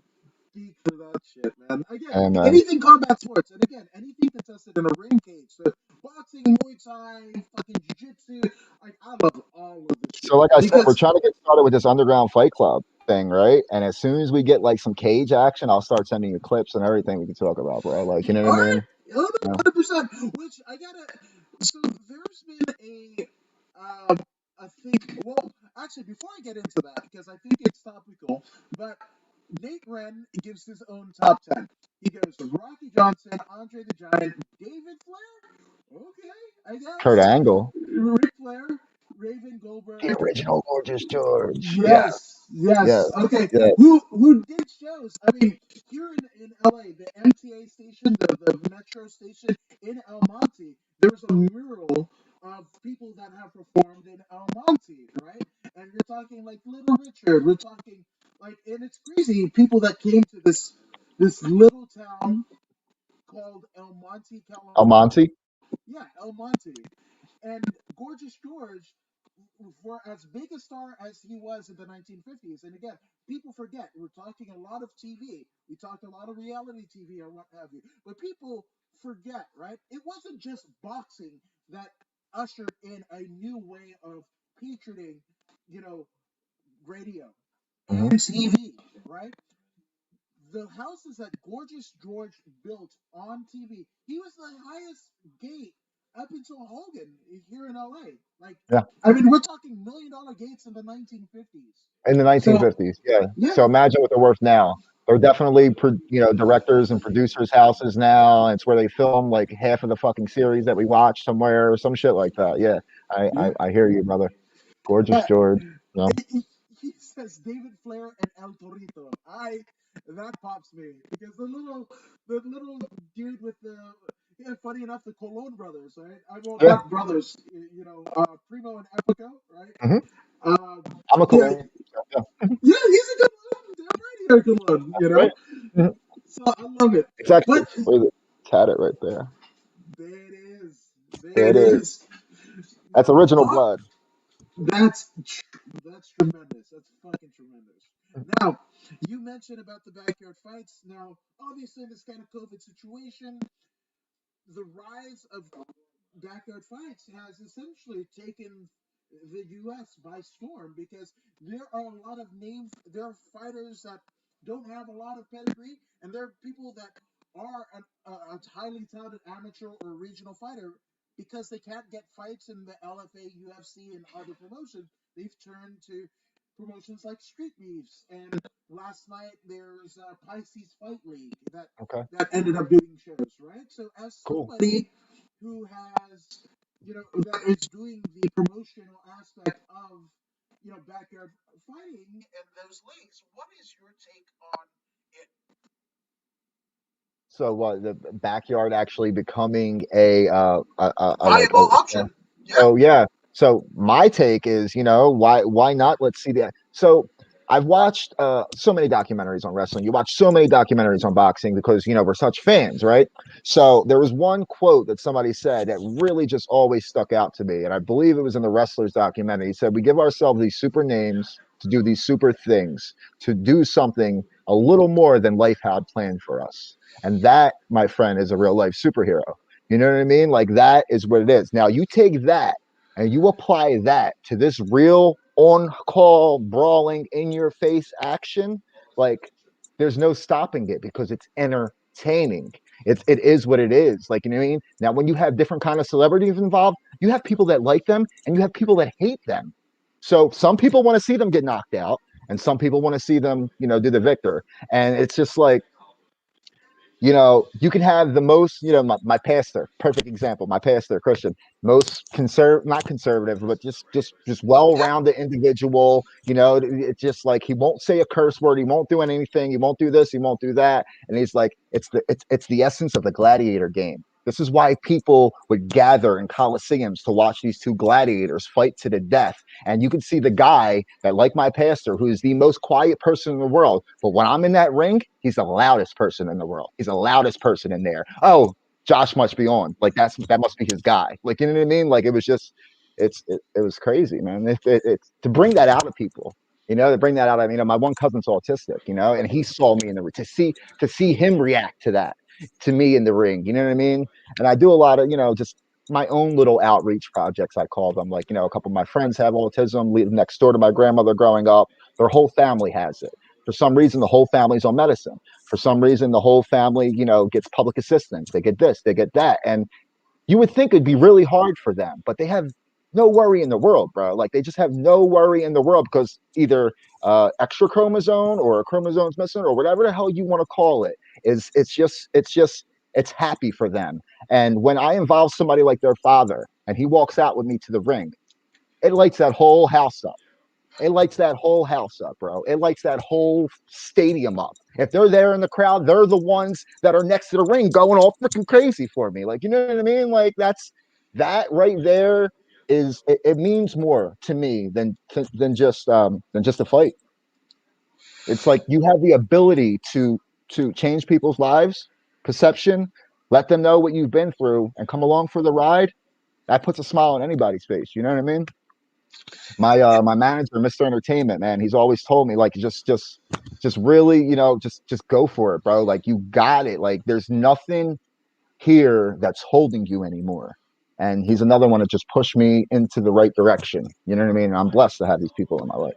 geek for that shit, man. Again, And anything combat sports, and again, anything that's tested in a ring cage. So boxing, Muay Thai, fucking jiu-jitsu. Like I love all of this so, shit like I said, we're because trying to get started with this underground fight club thing, right? And as soon as we get like some cage action, I'll start sending you clips and everything we can talk about, bro. Like, you know what all I right, mean? Yeah. 100%. Which I gotta. So there's been a thing. Well, actually, before I get into that, because I think it's topical, but Nate Wren gives his own top 10. He goes Rocky Johnson, Andre the Giant, David Flair. Okay, I Kurt guess. Angle, Ric Flair, Raven the Goldberg. original Gorgeous George. Yeah, Yes, yeah, yes. Okay, yeah. who did shows? I mean, here in LA, the MTA station, the metro station in El Monte, there was a mural of people that have performed in El Monte, right? And you're talking like Little Richard. We're talking like, and it's crazy. People that came to this little town called El Monte, California. Almonte. Yeah, El Monte. And Gorgeous George, for as big a star as he was in the 1950s, and again, people forget, we're talking a lot of TV, we talked a lot of reality TV or what have you, but people forget, right? It wasn't just boxing that ushered in a new way of patronizing, you know, radio Hmm. and TV, right? The houses that Gorgeous George built on TV, he was the highest gate up until Hogan here in LA. Like, Yeah, I mean, we're talking $1 million gates in the 1950s. in the So, 1950s. Yeah. yeah, So imagine what they're worth now. They're definitely, directors and producers' houses now. It's where they film like half of the fucking series that we watch somewhere or some shit like that. Yeah, I yeah. I, I hear you, brother. Gorgeous Uh, George. Yeah. he says David Flair and El Torito. That pops me because the little dude with the yeah, funny enough, the Colon brothers, right? I well, Yeah. not brothers, Primo and Epico, right? Hmm. Um, I'm a yeah, Cologne. Yeah. yeah, he's a good one. Damn right, you're a good one, That's right. Mhm. So I love it. It's actually But where the tat it right there. there it is. There There it it is. is. That's original Bob, blood. that's tremendous. That's fucking tremendous. Now, you mentioned about the backyard fights. Now, obviously, in this kind of COVID situation, the rise of backyard fights has essentially taken the U.S. by storm because there are a lot of names. There are fighters that don't have a lot of pedigree, and there are people that are a highly talented amateur or regional fighter because they can't get fights in the LFA, UFC, and other promotions. They've turned to promotions like Street Beefs, and last night there's Pisces Fight League Okay. that ended up doing shows, right? So as Cool. somebody who has, that is doing the promotional aspect of, backyard fighting and those leagues, what is your take on it? So what the backyard actually becoming a like Viable option. Yeah. so yeah. So my take is, why not? Let's see that. So I've watched so many documentaries on wrestling. You watch so many documentaries on boxing because we're such fans, right? So there was one quote that somebody said that really just always stuck out to me, and I believe it was in the wrestlers documentary. He said, "We give ourselves these super names to do these super things, to do something a little more than life had planned for us." And that, my friend, is a real life superhero. You know what I mean? Like that is what it is. Now you take that and you apply that to this real on call brawling in your face action, like there's no stopping it because it's entertaining. it is what it is. Like, you know what I mean? Now, when you have different kind of celebrities involved, you have people that like them and you have people that hate them. So some people want to see them get knocked out, and some people want to see them, do the victor. And it's just like, you can have the most, my pastor, perfect example, my pastor, Christian, most not conservative, but just well-rounded individual. It's just like he won't say a curse word, he won't do anything, he won't do this, he won't do that. And he's like, it's the essence of the gladiator game. This is why people would gather in coliseums to watch these two gladiators fight to the death. And you can see the guy that, like my pastor, who's the most quiet person in the world, but when I'm in that ring, he's the loudest person in the world. He's the loudest person in there. Oh, Josh must be on. Like that must be his guy. Like, you know what I mean? Like, it was just, it was crazy, man. It's to bring that out of people. To bring that out of, my one cousin's autistic, and he saw me in the ring, to see him react to that, to me in the ring. You know what I mean? And I do a lot of, just my own little outreach projects, I call them. Like, a couple of my friends have autism, live next door to my grandmother growing up. Their whole family has it. For some reason, the whole family's on medicine. For some reason, the whole family, gets public assistance. They get this, they get that. And you would think it'd be really hard for them, but they have no worry in the world, bro. Like, they just have no worry in the world because either extra chromosome or a chromosome's missing or whatever the hell you want to call it is. It's happy for them. And when I involve somebody like their father and he walks out with me to the ring, it lights that whole house up. It lights that whole house up, bro. It lights that whole stadium up. If they're there in the crowd, they're the ones that are next to the ring going all freaking crazy for me. Like, you know what I mean? Like, that right there it means more to me than just a fight. It's like you have the ability to change people's lives, perception, let them know what you've been through, and come along for the ride. That puts a smile on anybody's face. You know what I mean? My manager, Mr. Entertainment, man, he's always told me, like, just really, just go for it, bro. Like, you got it. Like, there's nothing here that's holding you anymore. And he's another one that just pushed me into the right direction. You know what I mean? And I'm blessed to have these people in my life.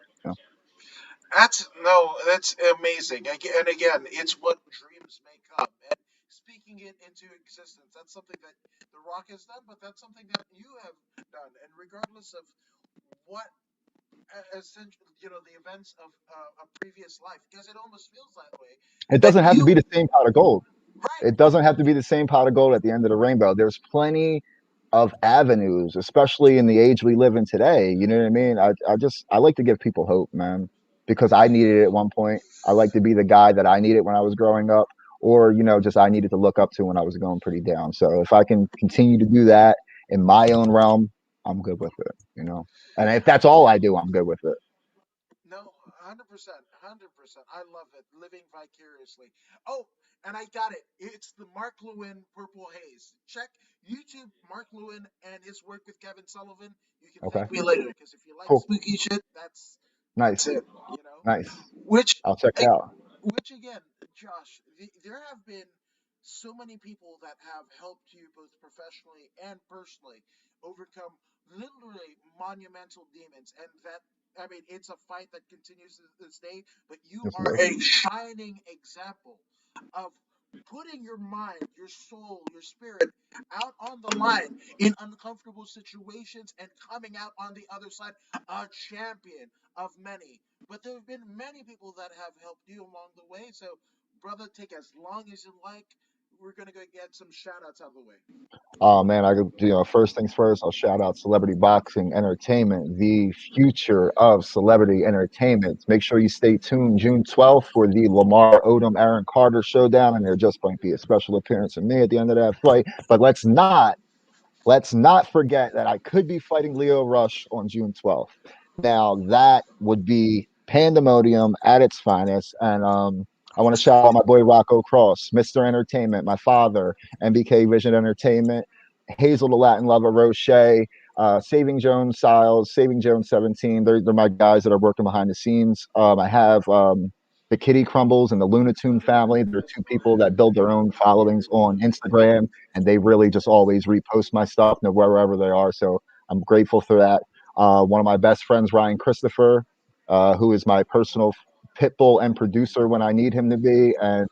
That's no, that's amazing. And again, it's what dreams make up. And speaking it into existence, that's something that The Rock has done, but that's something that you have done. And regardless of what, essentially, the events of a previous life, because it almost feels that way. It That doesn't have to be you, the same pot of gold. right? It doesn't have to be the same pot of gold at the end of the rainbow. There's plenty of avenues, especially in the age we live in today. You know what I mean? I like to give people hope, man, because I needed it at one point. I like to be the guy that I needed when I was growing up, or just I needed to look up to when I was going pretty down. So if I can continue to do that in my own realm, I'm good with it. And if that's all I do, I'm good with it. No, 100%, 100%. I love it. Living vicariously. Oh, and I got it. It's the Mark Lewin Purple Haze. Check YouTube Mark Lewin and his work with Kevin Sullivan. You can Okay, thank me later because if you like cool, spooky shit, that's nice, it. nice. Which I'll check it I- out. which again, Josh, there have been so many people that have helped you both professionally and personally overcome literally monumental demons, and that, I mean, it's a fight that continues to this day. But you Yes, are sir. a shining example of putting your mind, your soul, your spirit out on the line in uncomfortable situations and coming out on the other side a champion of many. But there have been many people that have helped you along the way. So, brother, take as long as you like. We're going to go get some shout outs out of the way. Oh man, first things first, I'll shout out Celebrity Boxing Entertainment, the future of celebrity entertainment. Make sure you stay tuned June 12th for the Lamar Odom Aaron Carter showdown, and there just might be a special appearance of me at the end of that fight. But let's not forget that I could be fighting Leo Rush on June 12th. Now that would be pandemonium at its finest, and I want to shout out my boy Rocco Cross, Mr. Entertainment, my father, MBK Vision Entertainment, Hazel the Latin Lover, Roche, Saving Jones Siles, Saving Jones 17. They're my guys that are working behind the scenes. I have the Kitty Crumbles and the Lunatune family. They're two people that build their own followings on Instagram, and they really just always repost my stuff wherever they are. So I'm grateful for that. One of my best friends, Ryan Christopher, who is my personal pit bull and producer when I need him to be, and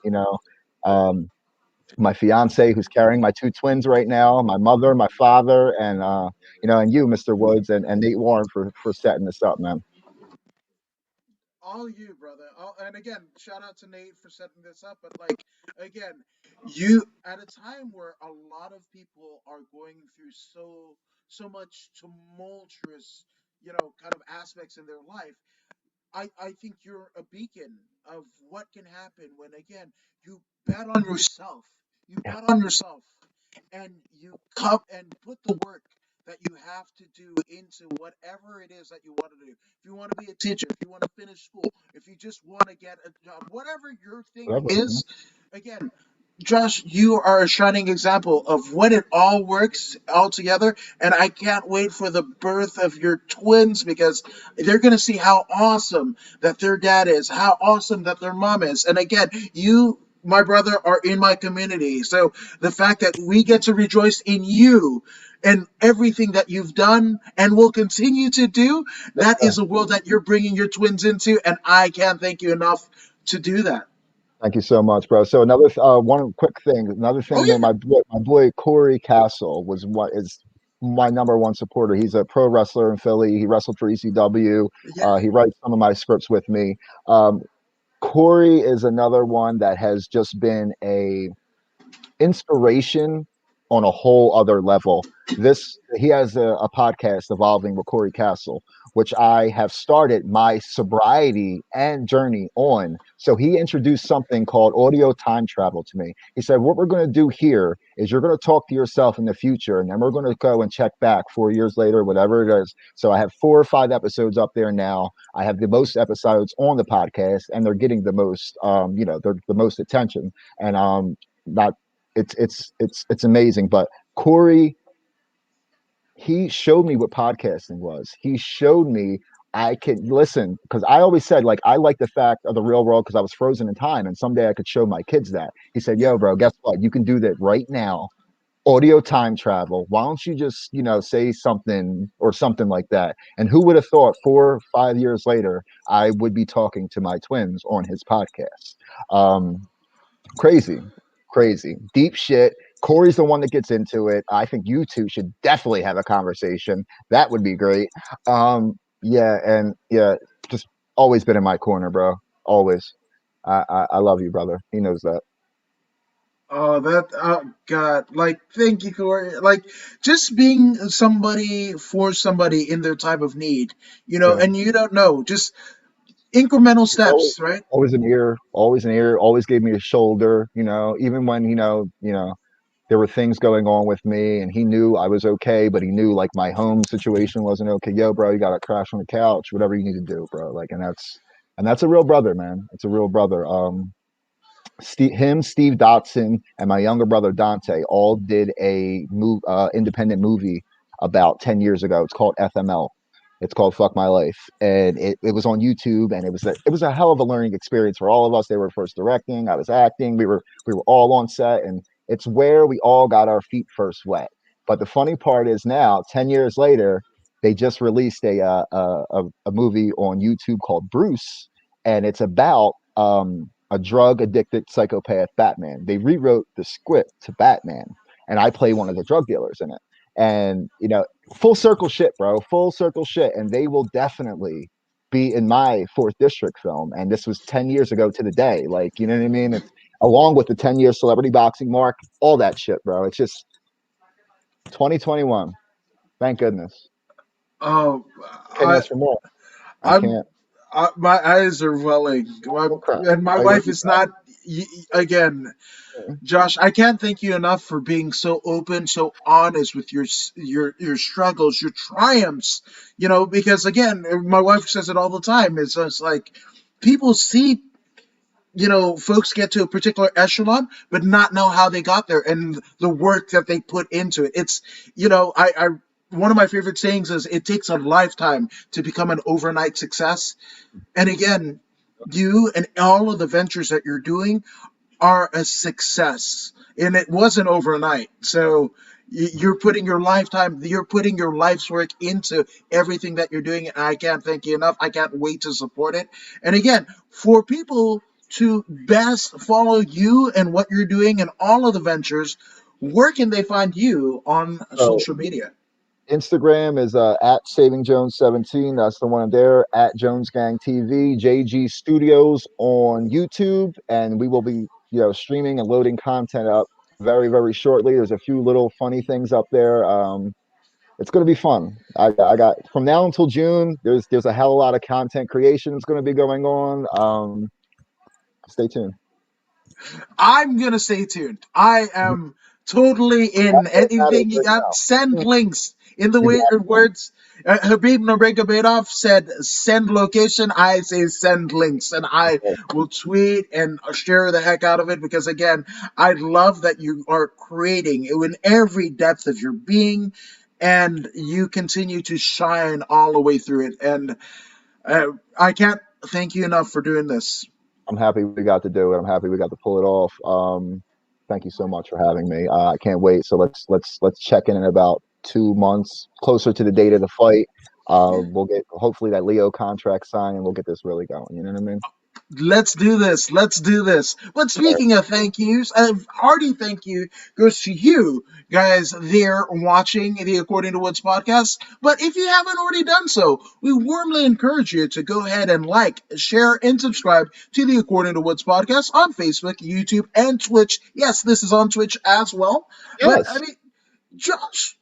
um, my fiance who's carrying my two twins right now, my mother, my father, and and you, Mr. Woods, and Nate Warren for setting this up, man. All you, brother. And again, shout out to Nate for setting this up. But like, again, you at a time where a lot of people are going through so much tumultuous, kind of aspects in their life. I think you're a beacon of what can happen when again you bet on yourself. You bet on yourself and you come and put the work that you have to do into whatever it is that you want to do. If you want to be a teacher, if you want to finish school, if you just want to get a job, whatever your thing Whatever. is, again, Josh, you are a shining example of when it all works all together. And I can't wait for the birth of your twins because they're going to see how awesome that their dad is, how awesome that their mom is. And again, you, my brother, are in my community. So the fact that we get to rejoice in you and everything that you've done and will continue to do, that is a world that you're bringing your twins into. And I can't thank you enough to do that. Thank you so much, bro. So another one quick thing, another Oh, thing that yeah. my boy Corey Castle was what is my number one supporter. He's a pro wrestler in Philly. He wrestled for ECW. Yeah. He writes some of my scripts with me. Um, Corey is another one that has just been a inspiration on a whole other level. This he has a podcast evolving with Corey Castle, which I have started my sobriety and journey on. So he introduced something called audio time travel to me. He said, "What we're going to do here is you're going to talk to yourself in the future, and then we're going to go and check back 4 years later, whatever it is." So I have 4 or 5 episodes up there now. I have the most episodes on the podcast, and they're getting the most, they're the most attention. And not it's amazing. But Corey, he showed me what podcasting was. He showed me I could listen because I always said like I like the fact of the real world because I was frozen in time and someday I could show my kids that. He said, Yeah. "Yo, bro, guess what? You can do that right now. Audio time travel. Why don't you just say something or something like that?" And who would have thought 4 or 5 years later I would be talking to my twins on his podcast? Um, Crazy, crazy, deep shit. Corey's the one that gets into it. I think you two should definitely have a conversation. That would be great. Yeah, and yeah, just always been in my corner, bro. Always. I love you, brother. He knows that. Oh, oh God, like, thank you, Corey. Like, just being somebody for somebody in their time of need, Yeah. and you don't know, just incremental He's always steps, right? always an ear, always an ear, always gave me a shoulder, even when, there were things going on with me and he knew I was okay, but he knew like my home situation wasn't okay. Yo, bro, you gotta crash on the couch, whatever you need to do, bro. Like, and that's a real brother, man. It's a real brother. Steve Dotson, and my younger brother Dante all did independent movie about 10 years ago. It's called FML. It's called Fuck My Life, and it was on YouTube, and it was a hell of a learning experience for all of us. They were first directing, I was acting, we were all on set, and it's where we all got our feet first wet. But the funny part is now, 10 years later, they just released a movie on YouTube called Bruce, and it's about a drug addicted psychopath Batman. They rewrote the script to Batman, and I play one of the drug dealers in it. And full circle shit, bro, full circle shit. And they will definitely be in my fourth district film. And this was 10 years ago to the day. Like, you know what I mean? It's along with the 10-year celebrity boxing mark, all that shit, bro. It's just 2021. Thank goodness. Oh, Can't I, ask for more. I I'm, can't. my eyes are welling. Don't cry. And my All you gotta wife do is is not. Again, cry. Josh, I can't thank you enough for being so open, so honest with your struggles, your triumphs. Because again, my wife says it all the time. It's just like people see, folks get to a particular echelon, but not know how they got there and the work that they put into it. It's, I one of my favorite sayings is it takes a lifetime to become an overnight success. And again, you and all of the ventures that you're doing are a success, and it wasn't overnight. So you're putting your lifetime, you're putting your life's work into everything that you're doing, and I can't thank you enough. I can't wait to support it. And again, for people to best follow you and what you're doing and all of the ventures, where can they find you on So social media? Instagram is at Saving Jones 17. That's the one there. At Jones Gang TV, JG Studios on YouTube, and we will be streaming and loading content up very very shortly. There's a few little funny things up there. It's going to be fun. I got from now until June. There's a hell of a lot of content creation that's going to be going on. Stay tuned. I'm gonna stay tuned. I am totally in. Anything you Right got, send now. links. In the Exactly. words, Habib Nurmagomedov said, "Send location." I say, "Send links," and I will tweet and share the heck out of it because, again, I love that you are creating in every depth of your being, and you continue to shine all the way through it. And I can't thank you enough for doing this. I'm happy we got to do it. I'm happy we got to pull it off. Thank you so much for having me. I can't wait. So let's check in about 2 months, closer to the date of the fight. We'll get hopefully that Leo contract signed, and we'll get this really going. You know what I mean? Let's do this. Let's do this. But All right. speaking of thank yous, a hearty thank you goes to you guys there watching the According to Woods podcast. But if you haven't already done so, we warmly encourage you to go ahead and like, share, and subscribe to the According to Woods podcast on Facebook, YouTube, and Twitch. Yes, this is on Twitch as well. But I Yes. mean, Josh,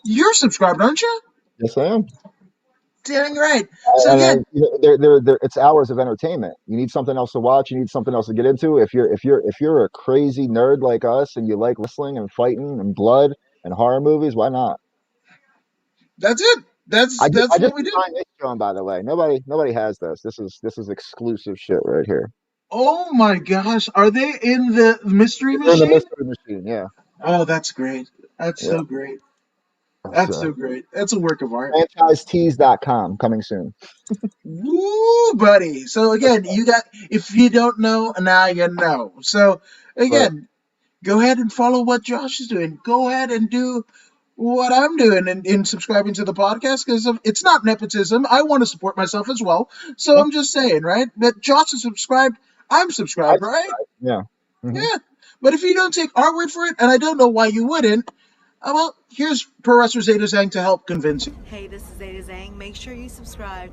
you're subscribed, aren't you? Yes, I am. Dang right. So And again, it's hours of entertainment. You need something else to watch. You need something else to get into. If you're a crazy nerd like us and you like wrestling and fighting and blood and horror movies, why not? that's it. I just, That's I what just we do. designed this, John. By the way, nobody has this. This is exclusive shit right here. Oh my gosh, are they in the mystery You're in the machine? mystery machine. Yeah, Oh, that's great. That's yeah. so great. That's So so great. That's a work of art. franchisetees.com coming soon. Woo, buddy. So again, you got if you don't know, now you know. So Right. again, go ahead and follow what Josh is doing. Go ahead and do what I'm doing in subscribing to the podcast because it's not nepotism. I want to support myself as well. So Yeah, I'm just saying, right? But Josh is subscribed. I'm I subscribed, right? subscribe. Yeah. Hmm. Yeah. But if you don't take our word for it, and I don't know why you wouldn't, well, here's Pro Wrestler Zeta Zhang to help convince you. Hey, this is Zeta Zhang. Make sure you subscribe to